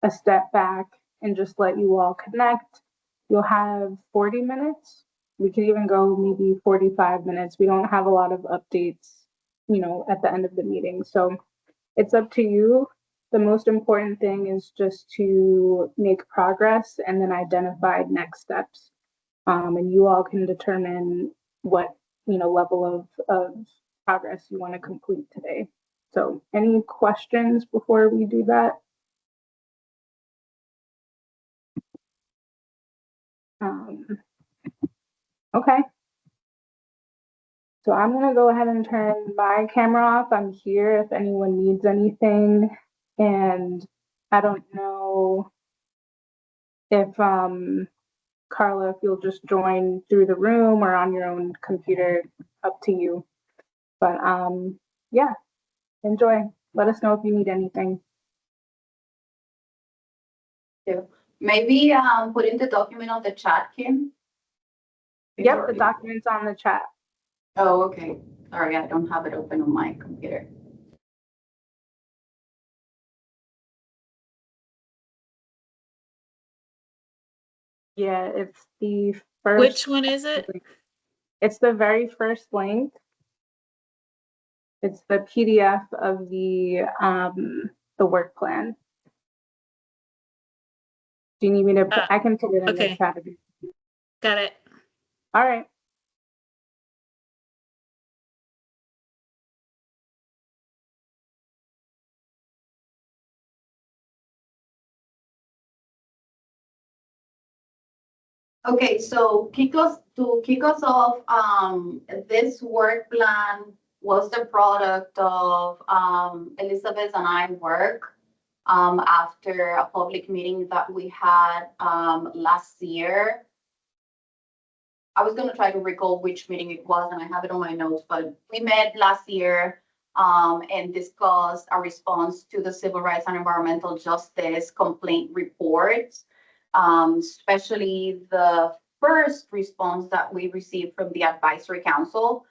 a step back and just let you all connect. You'll have 40 minutes. We could even go maybe 45 minutes. We don't have a lot of updates, at the end of the meeting. So it's up to you. The most important thing is just to make progress and then identify next steps. And you all can determine what, level of progress you want to complete today. So any questions before we do that? Okay. So I'm going to go ahead and turn my camera off. I'm here if anyone needs anything. And I don't know if, Carla, if you'll just join through the room or on your own computer, up to you. But yeah, enjoy. Let us know if you need anything. Maybe putting the document on the chat, Kim? Yep, the document's on the chat. Oh, okay. Sorry, I don't have it open on my computer. Yeah, it's the first. Which one is it? It's the very first link. It's the PDF of the work plan. Do you need me to? I can put it in the chat. Got it. All right. Okay, so to kick us off, this work plan was the product of Elizabeth and I work after a public meeting that we had last year. I was going to try to recall which meeting it was, and I have it on my notes, but we met last year and discussed our response to the Civil Rights and Environmental Justice complaint reports, especially the first response that we received from the Advisory Council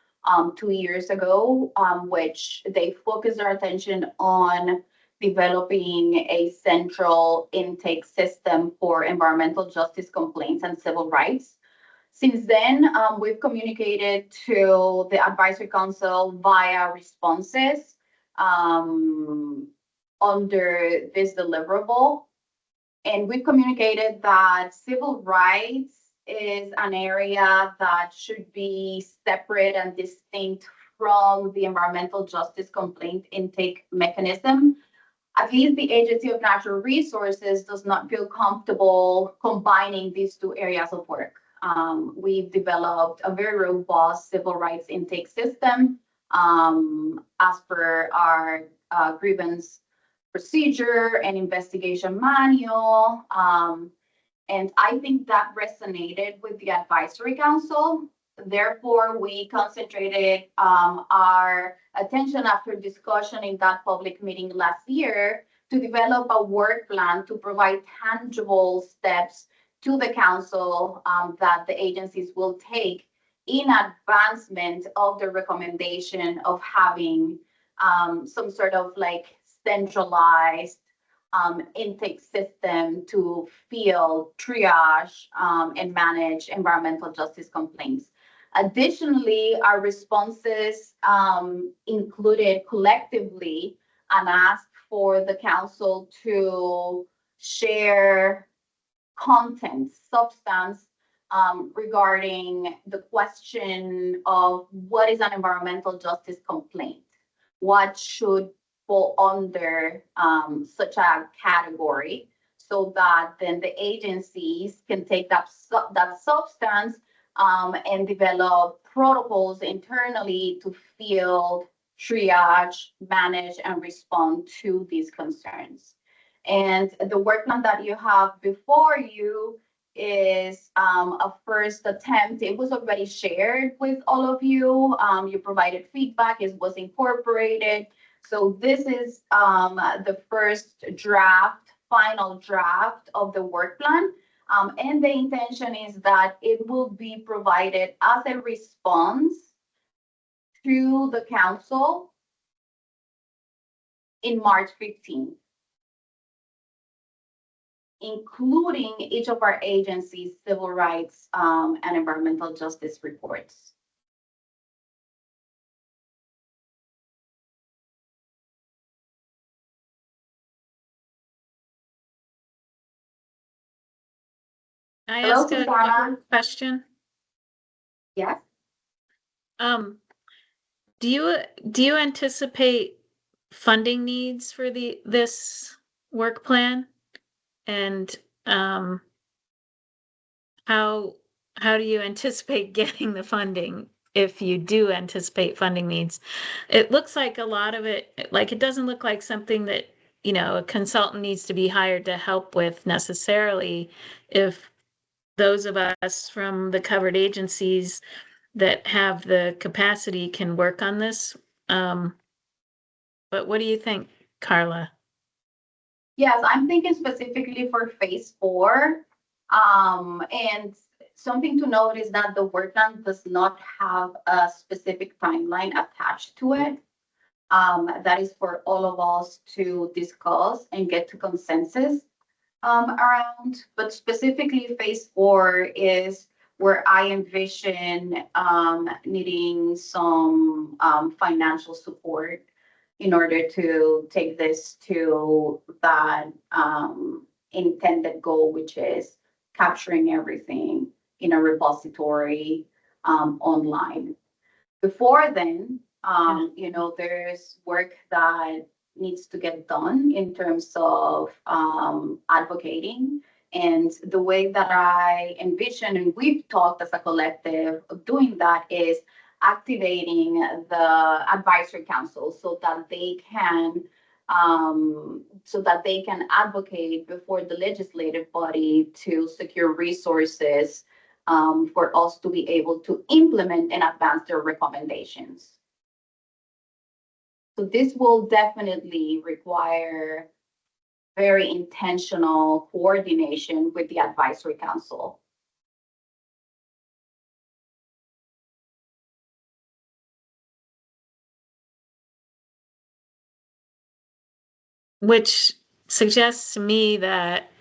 2 years ago, which they focused their attention on developing a central intake system for environmental justice complaints and civil rights. Since then, we've communicated to the Advisory Council via responses under this deliverable. And we've communicated that civil rights is an area that should be separate and distinct from the environmental justice complaint intake mechanism. At least the Agency of Natural Resources does not feel comfortable combining these two areas of work. We've developed a very robust civil rights intake system as per our grievance procedure and investigation manual. And I think that resonated with the Advisory Council. Therefore, we concentrated our attention after discussion in that public meeting last year to develop a work plan to provide tangible steps to the council that the agencies will take in advancement of the recommendation of having some sort of like centralized intake system to field, triage, and manage environmental justice complaints. Additionally, our responses included collectively an ask for the council to share content, substance regarding the question of what is an environmental justice complaint? What should fall under such a category so that then the agencies can take that substance and develop protocols internally to field, triage, manage, and respond to these concerns. And the work plan that you have before you is a first attempt. It was already shared with all of you. You provided feedback, it was incorporated. So this is the first draft, final draft of the work plan. And the intention is that it will be provided as a response to the council in March 15th, including each of our agencies' civil rights and environmental justice reports. I Hello, ask a Susanna. question? Yes. Do you anticipate funding needs for this work plan? And how do you anticipate getting the funding if you do anticipate funding needs? It looks like a lot of it, like it doesn't look like something that, you know, a consultant needs to be hired to help with necessarily. If those of us from the covered agencies that have the capacity can work on this. But what do you think, Carla? Yes, I'm thinking specifically for phase 4. And something to note is that the work plan does not have a specific timeline attached to it. That is for all of us to discuss and get to consensus around. But specifically, phase 4 is where I envision needing some financial support in order to take this to that intended goal, which is capturing everything in a repository online. Before then, you know, there's work that needs to get done in terms of advocating. And the way that I envision, and we've talked as a collective of doing that, is activating the advisory council so that they can advocate before the legislative body to secure resources for us to be able to implement and advance their recommendations. So this will definitely require very intentional coordination with the advisory council. Which suggests to me that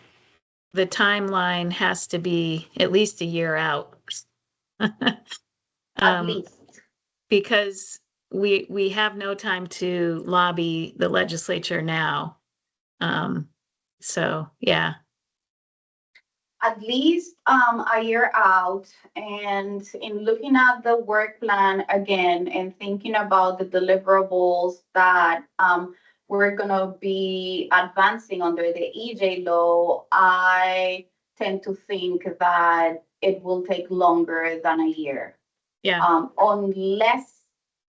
the timeline has to be at least a year out. At least. Because we have no time to lobby the legislature now. So yeah. At least a year out. And in looking at the work plan again and thinking about the deliverables that we're going to be advancing under the EJ law, I tend to think that it will take longer than a year. Yeah. Unless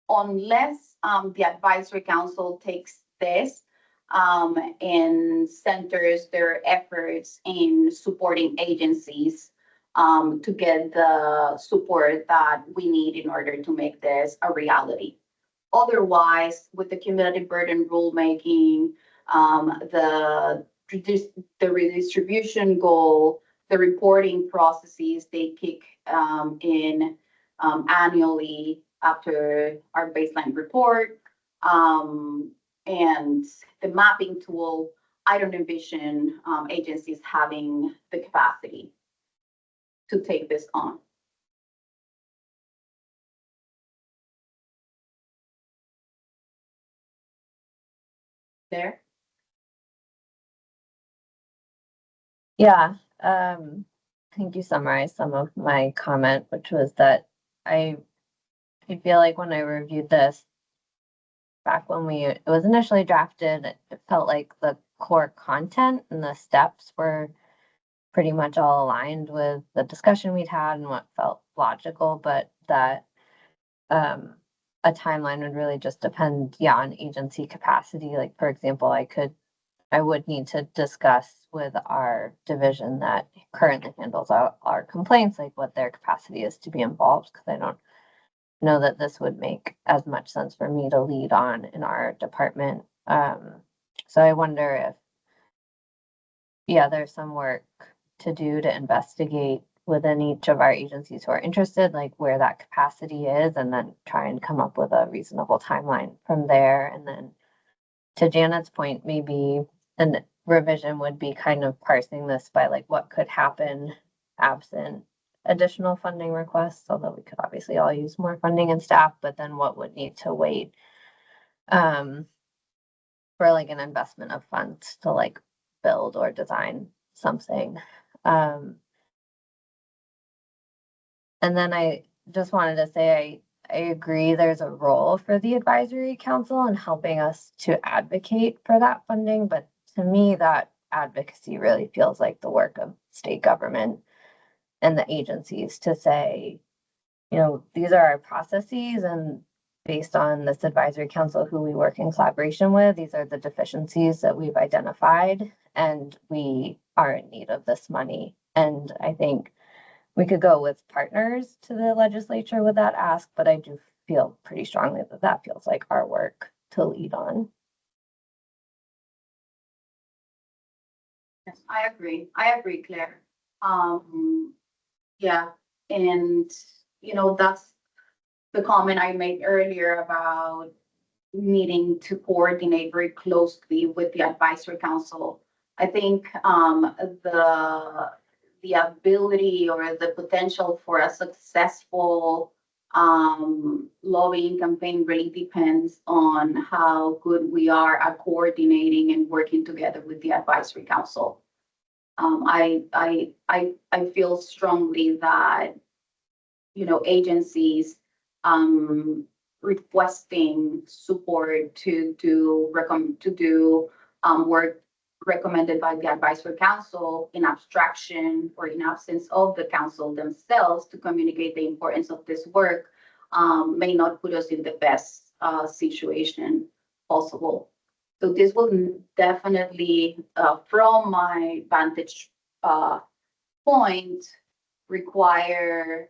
the advisory council takes this and centers their efforts in supporting agencies to get the support that we need in order to make this a reality. Otherwise, with the cumulative burden rulemaking, the redistribution goal, the reporting processes, they kick in annually after our baseline report. And the mapping tool, I don't envision agencies having the capacity to take this on. There. Yeah, I think you summarized some of my comment, which was that I feel like when I reviewed this back when it was initially drafted, it felt like the core content and the steps were pretty much all aligned with the discussion we'd had and what felt logical, but that a timeline would really just depend, on agency capacity. Like, for example, I could I would need to discuss with our division that currently handles our complaints, like what their capacity is to be involved, because I don't know that this would make as much sense for me to lead on in our department. So I wonder if, yeah, there's some work to do to investigate within each of our agencies who are interested, like where that capacity is, and then try and come up with a reasonable timeline from there. And then to Janet's point, maybe a revision would be kind of parsing this by like what could happen absent additional funding requests, although we could obviously all use more funding and staff, but then what would need to wait for like an investment of funds to like build or design something. And then I just wanted to say, I agree there's a role for the advisory council in helping us to advocate for that funding, but to me, that advocacy really feels like the work of state government and the agencies to say, you know, these are our processes, and based on this advisory council who we work in collaboration with, these are the deficiencies that we've identified, and we are in need of this money. And I think we could go with partners to the legislature with that ask, but I do feel pretty strongly that that feels like our work to lead on. Yes, I agree, Claire. Yeah, and you know, that's the comment I made earlier about needing to coordinate very closely with the advisory council. I think the ability or the potential for a successful lobbying campaign really depends on how good we are at coordinating and working together with the advisory council. I feel strongly that, you know, agencies requesting support to do work recommended by the advisory council in abstraction or in absence of the council themselves to communicate the importance of this work may not put us in the best situation possible. So this will definitely, from my vantage point, require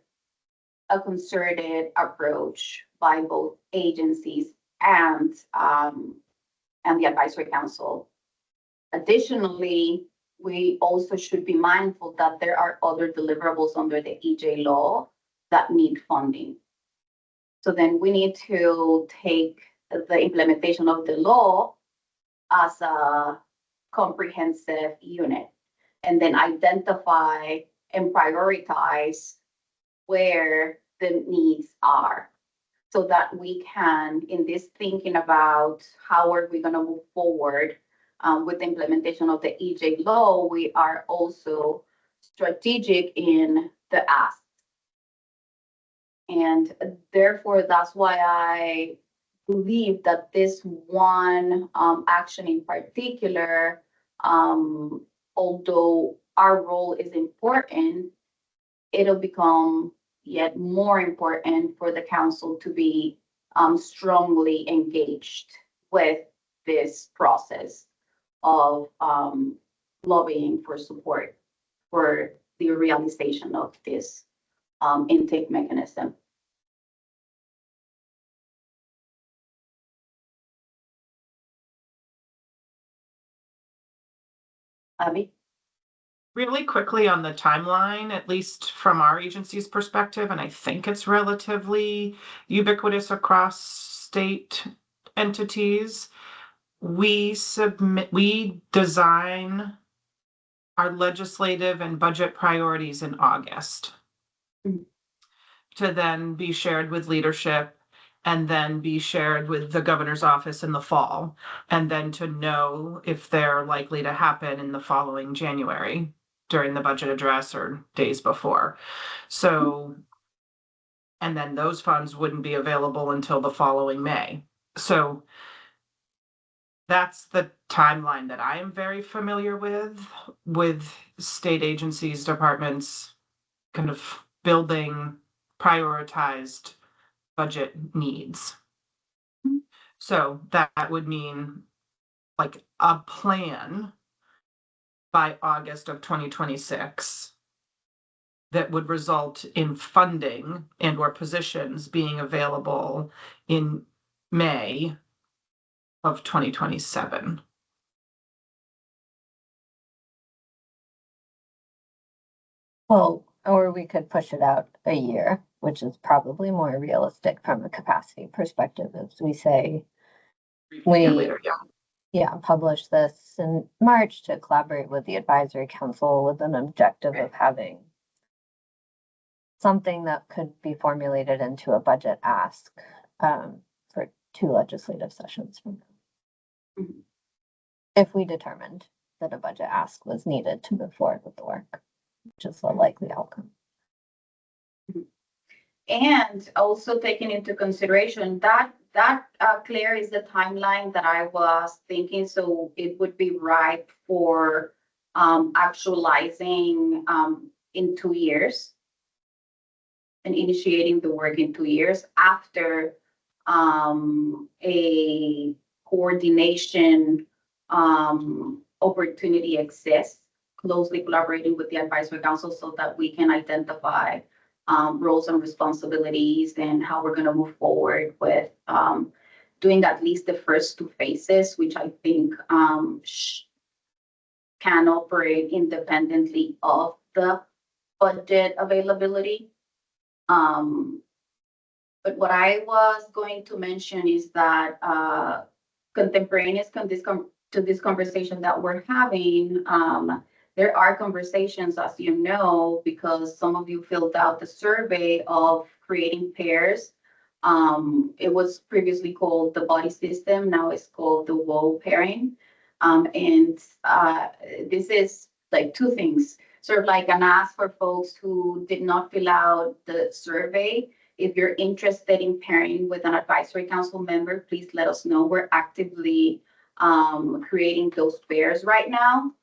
a concerted approach by both agencies and the advisory council. Additionally, we also should be mindful that there are other deliverables under the EJ law that need funding. So then we need to take the implementation of the law as a comprehensive unit and then identify and prioritize where the needs are so that we can, in this thinking about how are we going to move forward with the implementation of the EJ law, we are also strategic in the ask. And therefore, that's why I believe that this one action in particular, although our role is important, it'll become yet more important for the council to be strongly engaged with this process of lobbying for support for the realization of this intake mechanism. Abby? Really quickly on the timeline, at least from our agency's perspective, and I think it's relatively ubiquitous across state entities, we design our legislative and budget priorities in August to then be shared with leadership and then be shared with the governor's office in the fall, and then to know if they're likely to happen in the following January during the budget address or days before. So, and then those funds wouldn't be available until the following May. So that's the timeline that I am very familiar with state agencies, departments, kind of building prioritized budget needs. So that would mean like a plan by August of 2026 that would result in funding and or positions being available in May of 2027. Well, or we could push it out a year, which is probably more realistic from a capacity perspective, as we say. Later, Publish this in March to collaborate with the advisory council with an objective of having something that could be formulated into a budget ask for 2 legislative sessions from now. Mhm. If we determined that a budget ask was needed to move forward with the work, which is a likely outcome. And also taking into consideration that Claire, is the timeline that I was thinking. So it would be ripe for actualizing in 2 years and initiating the work in 2 years after a coordination opportunity exists, closely collaborating with the advisory council so that we can identify roles and responsibilities and how we're going to move forward with doing at least the first 2 phases, which I think can operate independently of the budget availability. But what I was going to mention is that contemporaneous to this conversation that we're having, there are conversations, as you know, because some of you filled out the survey of creating pairs. It was previously called the body system. Now it's called the WOW pairing. And this is like 2 things, sort of like an ask for folks who did not fill out the survey. If you're interested in pairing with an advisory council member, please let us know. We're actively creating those pairs right now.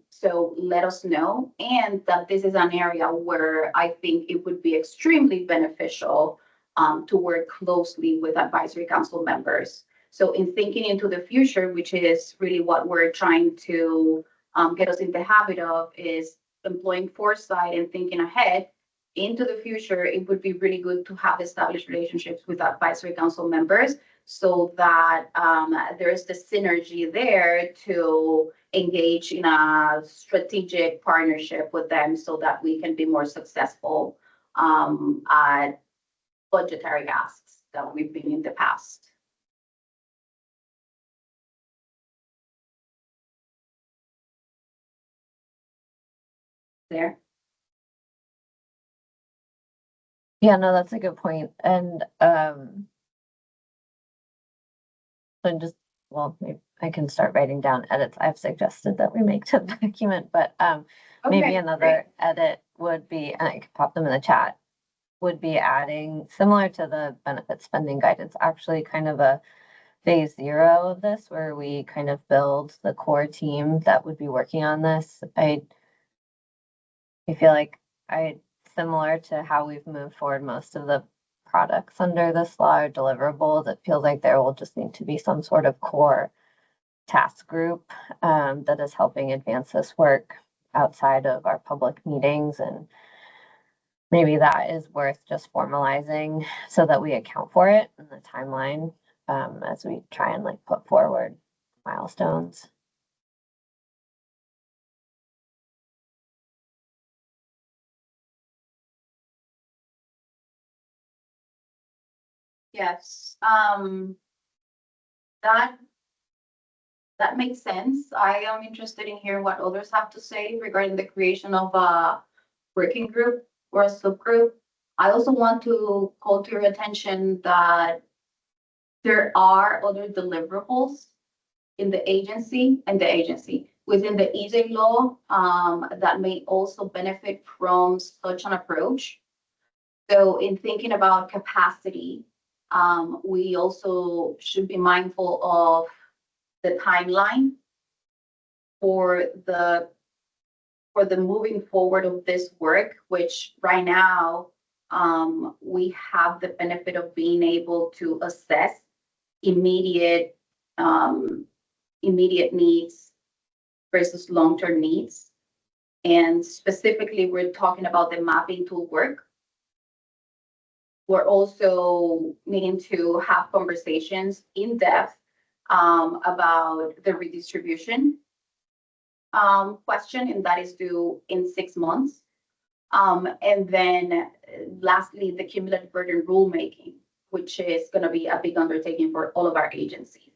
So let us know. And that this is an area where I think it would be extremely beneficial to work closely with advisory council members. So in thinking into the future, which is really what we're trying to get us in the habit of, is employing foresight and thinking ahead into the future, it would be really good to have established relationships with advisory council members so that there's the synergy there to engage in a strategic partnership with them so that we can be more successful at budgetary asks that we've been in the past. There. Yeah, no, that's a good point. And so just, well, maybe I can start writing down edits I've suggested that we make to the document, but maybe Okay, another great. edit would be, and I could pop them in the chat, would be adding, similar to the benefit spending guidance, actually kind of a phase 0 of this, where we kind of build the core team that would be working on this. I feel like similar to how we've moved forward most of the products under this law are deliverables, it feels like there will just need to be some sort of core task group that is helping advance this work outside of our public meetings. And maybe that is worth just formalizing so that we account for it in the timeline as we try and like put forward milestones. Yes, that makes sense. I am interested in hearing what others have to say regarding the creation of a working group or a subgroup. I also want to call to your attention that there are other deliverables in the agency within the EJ law that may also benefit from such an approach. So in thinking about capacity, we also should be mindful of the timeline for the moving forward of this work, which right now we have the benefit of being able to assess immediate immediate needs versus long-term needs. And specifically, we're talking about the mapping tool work. We're also needing to have conversations in depth about the redistribution question, and that is due in 6 months. And then lastly, the cumulative burden rulemaking, which is going to be a big undertaking for all of our agencies.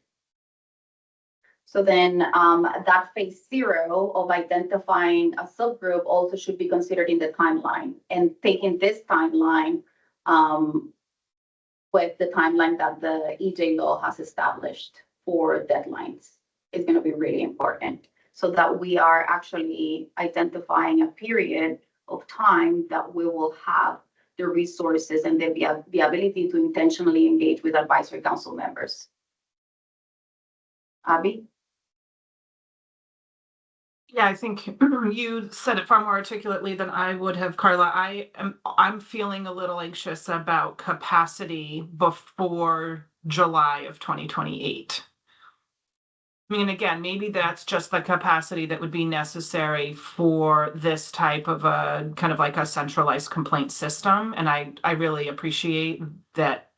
So then that phase 0 of identifying a subgroup also should be considered in the timeline, and taking this timeline with the timeline that the EJ law has established for deadlines is going to be really important, so that we are actually identifying a period of time that we will have the resources and the ability to intentionally engage with advisory council members. Abby? Yeah, I think you said it far more articulately than I would have, Carla. I'm feeling a little anxious about capacity before July of 2028. I mean, again, maybe that's just the capacity that would be necessary for this type of a kind of like a centralized complaint system. And I really appreciate that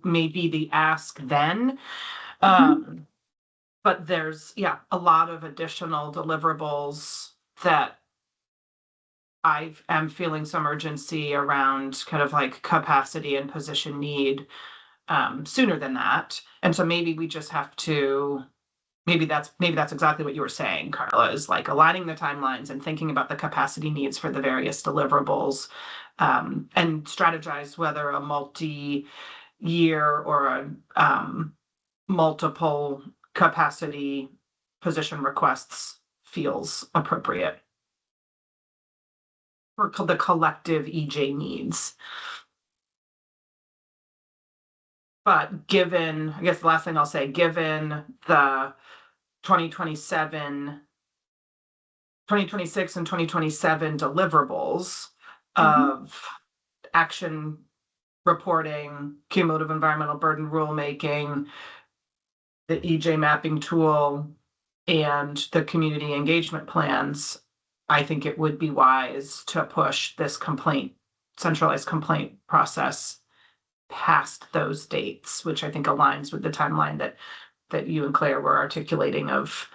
may be the ask then. But there's, a lot of additional deliverables that I am feeling some urgency around, kind of like capacity and position need sooner than that. And so maybe we just have to, maybe that's exactly what you were saying, Carla, is like aligning the timelines and thinking about the capacity needs for the various deliverables, and strategize whether a multi-year or a multiple capacity position requests feels appropriate for the collective EJ needs. But given, I guess the last thing I'll say, given the 2026 and 2027 deliverables of action reporting, cumulative environmental burden rulemaking, the EJ mapping tool, and the community engagement plans, I think it would be wise to push this centralized complaint process past those dates, which I think aligns with the timeline that you and Claire were articulating of,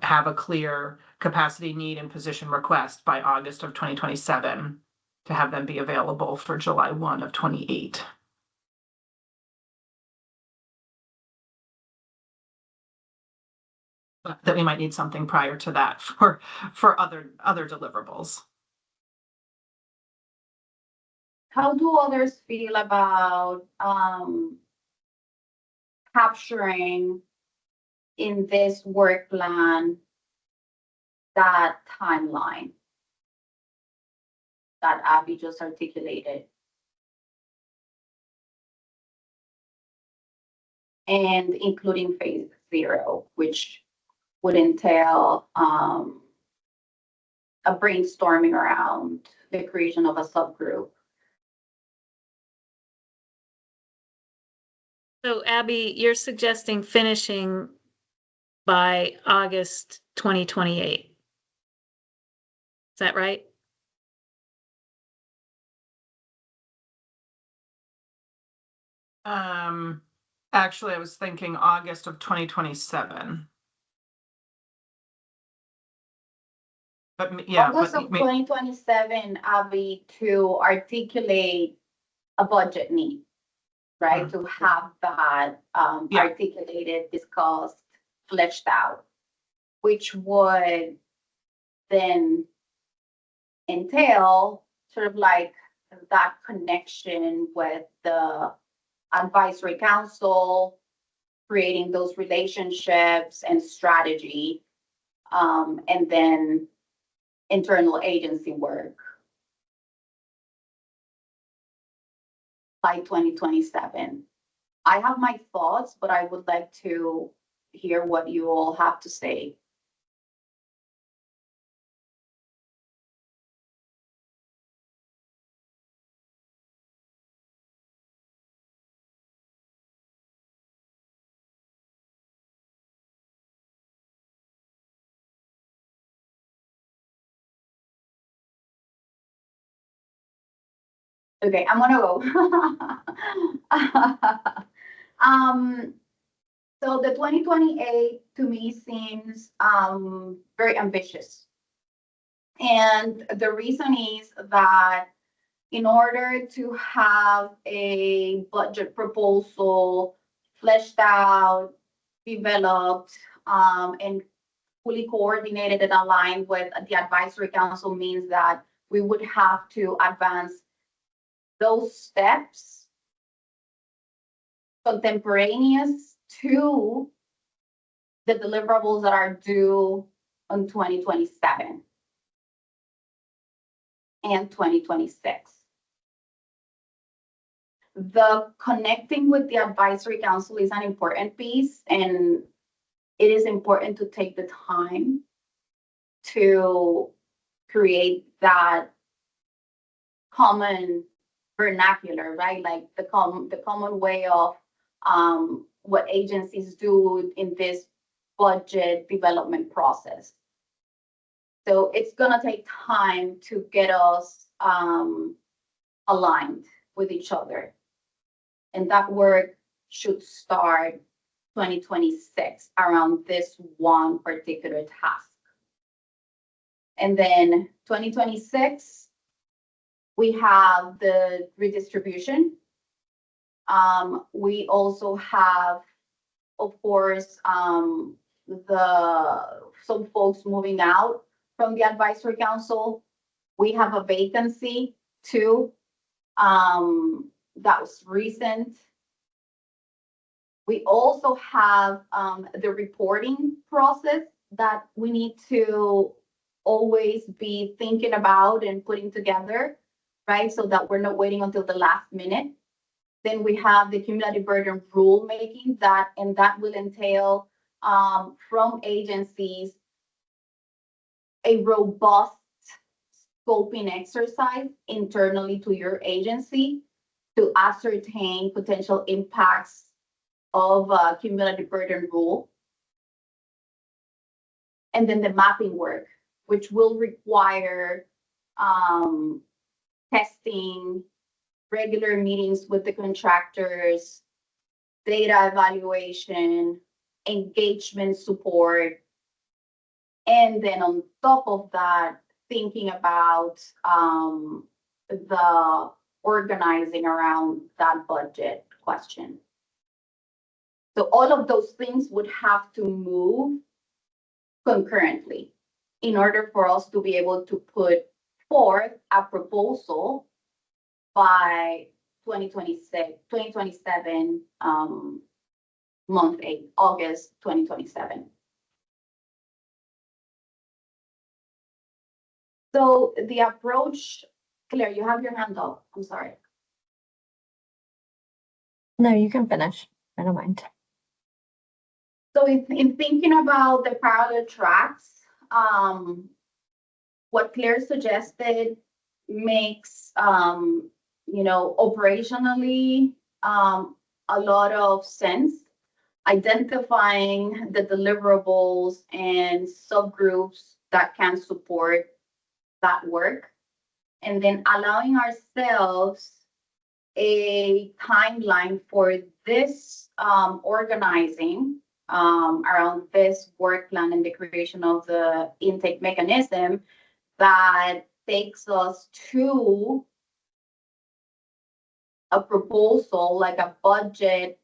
have a clear capacity need and position request by August of 2027 to have them be available for July 1 of 28. That we might need something prior to that for other deliverables. How do others feel about capturing in this work plan that timeline that Abby just articulated? And including phase 0, which would entail a brainstorming around the creation of a subgroup. So Abby, you're suggesting finishing by August 2028. Is that right? Actually, I was thinking August of 2027. But yeah, August of 2027, Abby, to articulate a budget need, right? To have that articulated, discussed, fleshed out, which would then entail sort of like that connection with the advisory council, creating those relationships and strategy, and then internal agency work by 2027. I have my thoughts, but I would like to hear what you all have to say. Okay, I'm gonna go. So the 2028 to me seems very ambitious. And the reason is that in order to have a budget proposal fleshed out, developed, and fully coordinated and aligned with the advisory council means that we would have to advance those steps contemporaneous to the deliverables that are due on 2027 and 2026. The connecting with the advisory council is an important piece, and it is important to take the time to create that common vernacular, right? Like the common way of what agencies do in this budget development process. So it's gonna take time to get us aligned with each other. And that work should start 2026 around this one particular task. And then 2026, we have the redistribution. We also have, of course, some folks moving out from the advisory council. We have a vacancy too. That was recent. We also have the reporting process that we need to always be thinking about and putting together, right? So that we're not waiting until the last minute. Then we have the cumulative burden rulemaking that will entail from agencies a robust scoping exercise internally to your agency to ascertain potential impacts of cumulative burden rule. And then the mapping work, which will require testing, regular meetings with the contractors, data evaluation, engagement support, and then on top of that, thinking about the organizing around that budget question. So all of those things would have to move concurrently in order for us to be able to put forth a proposal by 2027, month 8, August 2027. So the approach, Claire, you have your hand up. I'm sorry. No, you can finish. I don't mind. So in thinking about the parallel tracks, what Claire suggested makes, operationally a lot of sense. Identifying the deliverables and subgroups that can support that work, and then allowing ourselves a timeline for this organizing around this work plan and the creation of the intake mechanism that takes us to a proposal, like a budget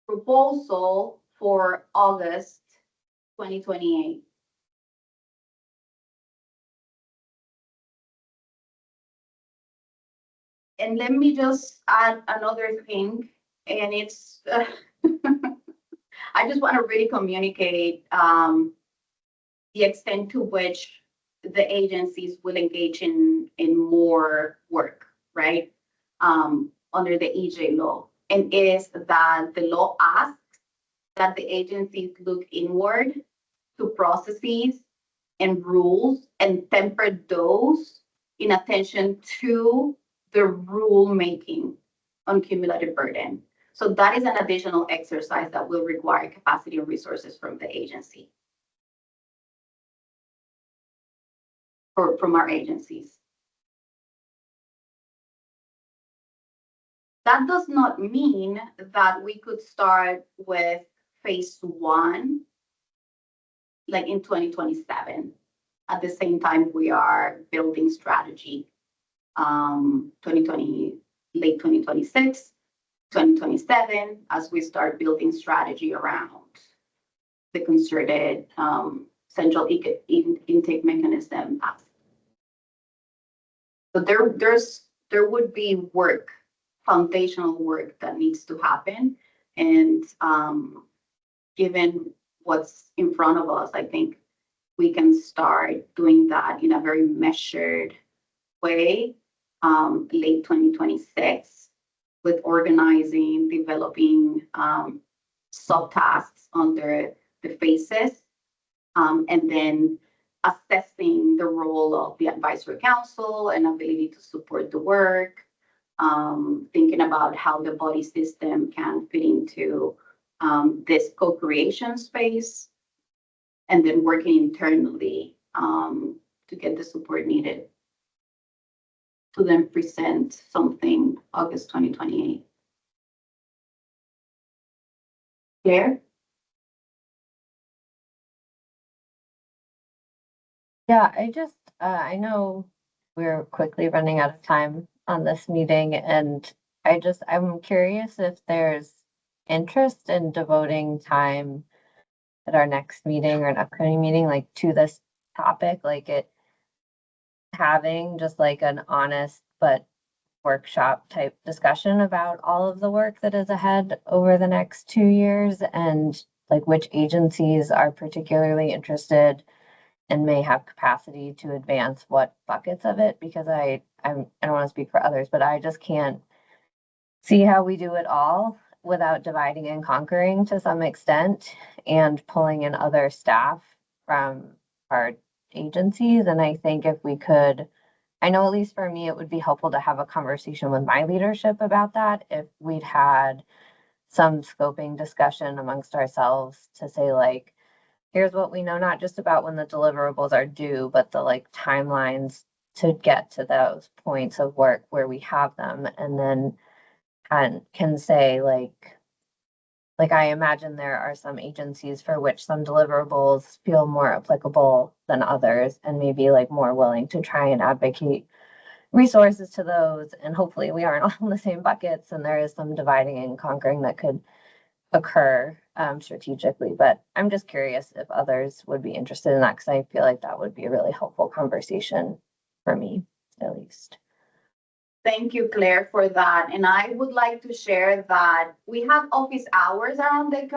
proposal for August 2028. And let me just add another thing, and it's, I just want to really communicate the extent to which the agencies will engage in more work, right? Under the EJ law, and is that the law asks that the agencies look inward to processes and rules and temper those in attention to the rulemaking on cumulative burden. So that is an additional exercise that will require capacity and resources from the agency, or from our agencies. That does not mean that we could start with phase one, like in 2027. At the same time, we are building strategy, 2020, late 2026, 2027, as we start building strategy around the concerted central intake mechanism. So there would be work, foundational work that needs to happen. And given what's in front of us, I think we can start doing that in a very measured way, late 2026, with organizing, developing subtasks under the phases, and then assessing the role of the advisory council and ability to support the work, thinking about how the body system can fit into this co-creation space, and then working internally to get the support needed to then present something August 2028. Claire? Yeah, I know we're quickly running out of time on this meeting, and I'm curious if there's interest in devoting time at our next meeting or an upcoming meeting, like to this topic, like it having just like an honest but workshop type discussion about all of the work that is ahead over the next 2 years, and like which agencies are particularly interested and may have capacity to advance what buckets of it, because I don't want to speak for others, but I just can't see how we do it all without dividing and conquering to some extent and pulling in other staff from our agencies. And I think if we could, I know at least for me, it would be helpful to have a conversation with my leadership about that. If we'd had some scoping discussion amongst ourselves to say like, here's what we know, not just about when the deliverables are due, but the like timelines to get to those points of work where we have them, and then can say like I imagine there are some agencies for which some deliverables feel more applicable than others, and maybe like more willing to try and advocate resources to those. And hopefully we aren't all in the same buckets and there is some dividing and conquering that could occur strategically. But I'm just curious if others would be interested in that, because I feel like that would be a really helpful conversation for me, at least. Thank you, Claire, for that. And I would like to share that we have office hours around the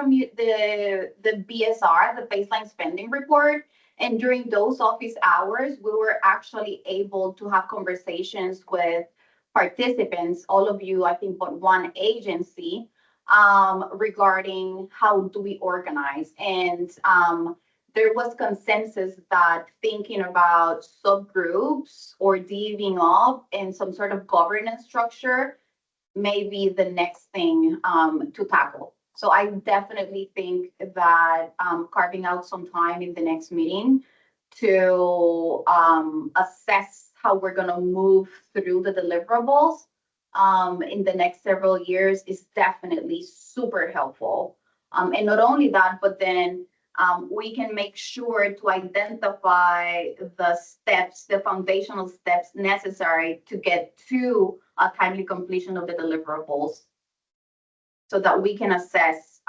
BSR, the baseline spending report. And during those office hours, we were actually able to have conversations with participants, all of you, I think, but one agency, regarding how do we organize. And there was consensus that thinking about subgroups or divvying up in some sort of governance structure may be the next thing to tackle. So I definitely think that carving out some time in the next meeting to assess how we're going to move through the deliverables in the next several years is definitely super helpful. And not only that, but then we can make sure to identify the steps, the foundational steps necessary to get to a timely completion of the deliverables, so that we can assess,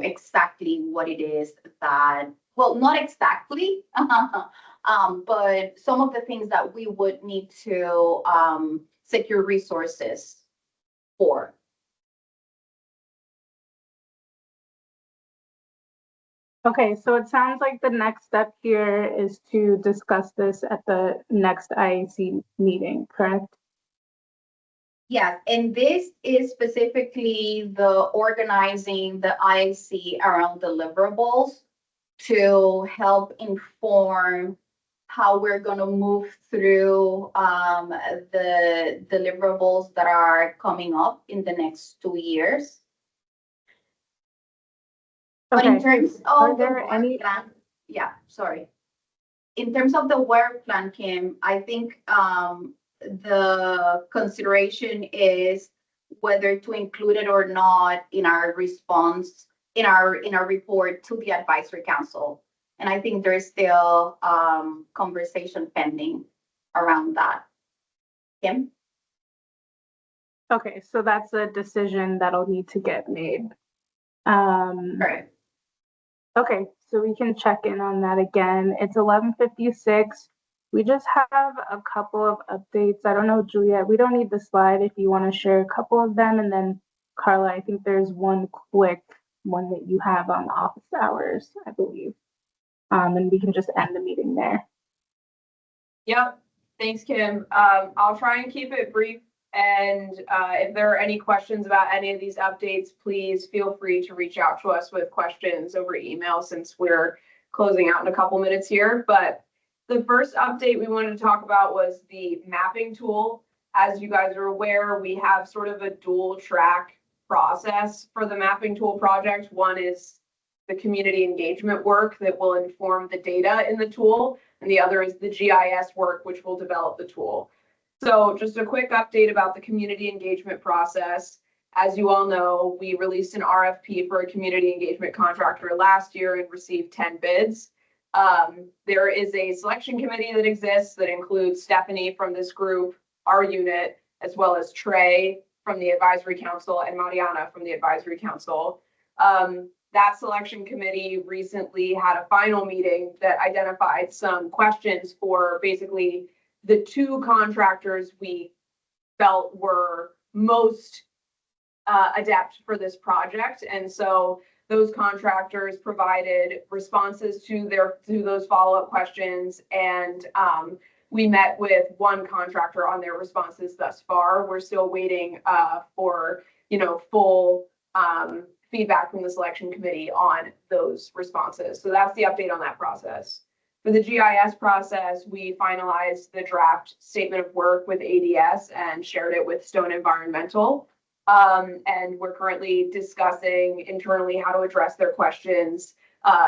exactly what it is that, well, not exactly, but some of the things that we would need to secure resources for. Okay, so it sounds like the next step here is to discuss this at the next IAC meeting, correct? Yes, and this is specifically the organizing the IAC around deliverables to help inform how we're going to move through the deliverables that are coming up in the next 2 years. But in terms of the work plan, yeah, sorry. In terms of the work plan, Kim, I think the consideration is whether to include it or not in our response, in our report to the advisory council. And I think there's still conversation pending around that. Kim? Okay, so that's a decision that'll need to get made. Right. Okay, so we can check in on that again. It's 11:56. We just have a couple of updates. I don't know, Juliet, we don't need the slide if you want to share a couple of them. And then Carla, I think there's one quick one that you have on office hours, I believe. And we can just end the meeting there. Yep. Thanks, Kim. I'll try and keep it brief. And if there are any questions about any of these updates, please feel free to reach out to us with questions over email since we're closing out in a couple minutes here. But the first update we wanted to talk about was the mapping tool. As you guys are aware, we have sort of a dual track process for the mapping tool project. One is the community engagement work that will inform the data in the tool, and the other is the GIS work, which will develop the tool. So just a quick update about the community engagement process. As you all know, we released an RFP for a community engagement contractor last year and received 10 bids. There is a selection committee that exists that includes Stephanie from this group, our unit, as well as Trey from the advisory council and Mariana from the advisory council. That selection committee recently had a final meeting that identified some questions for basically the two contractors we felt were most adept for this project. And so those contractors provided responses to those follow-up questions. And we met with one contractor on their responses thus far. We're still waiting for, full feedback from the selection committee on those responses. So that's the update on that process. For the GIS process, we finalized the draft statement of work with ADS and shared it with Stone Environmental. And we're currently discussing internally how to address their questions.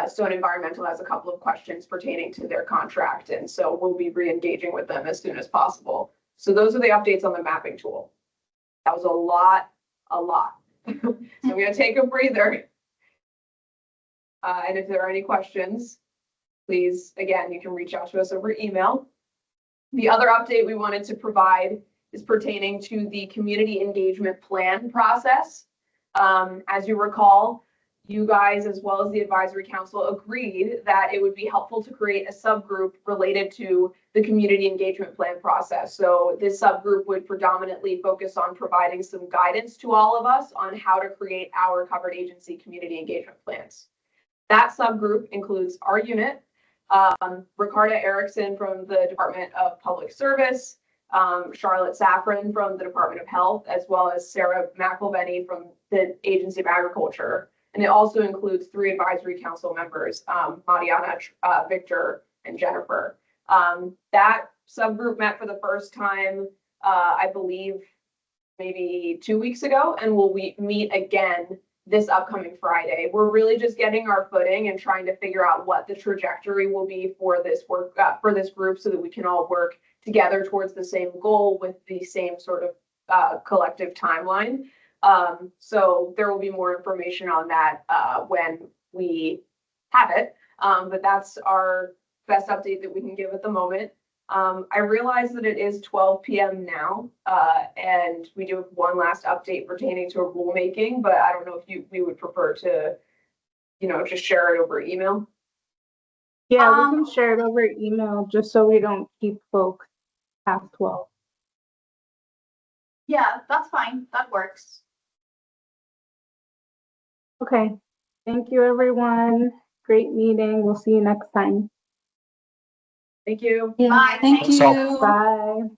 Stone Environmental has a couple of questions pertaining to their contract, and so we'll be re-engaging with them as soon as possible. So those are the updates on the mapping tool. That was a lot. So I'm going to take a breather. And if there are any questions, please, again, you can reach out to us over email. The other update we wanted to provide is pertaining to the community engagement plan process. As you recall, you guys, as well as the advisory council, agreed that it would be helpful to create a subgroup related to the community engagement plan process. So this subgroup would predominantly focus on providing some guidance to all of us on how to create our covered agency community engagement plans. That subgroup includes our unit, Ricarda Erickson from the Department of Public Service, Charlotte Safran from the Department of Health, as well as Sarah McElvenny from the Agency of Agriculture. And it also includes 3 advisory council members, Mariana, Victor, and Jennifer. That subgroup met for the first time, I believe, maybe 2 weeks ago, and will meet again this upcoming Friday. We're really just getting our footing and trying to figure out what the trajectory will be for this work, for this group, so that we can all work together towards the same goal with the same sort of collective timeline. So there will be more information on that when we have it. But that's our best update that we can give at the moment. I realize that it is 12 p.m. now, and we do have one last update pertaining to rulemaking, but I don't know if we would prefer to, just share it over email. Yeah, we can share it over email just so we don't keep folks past 12. Yeah, that's fine. That works. Okay. Thank you, everyone. Great meeting. We'll see you next time. Thank you. Yeah, Bye. thank Thanks all. you. Bye.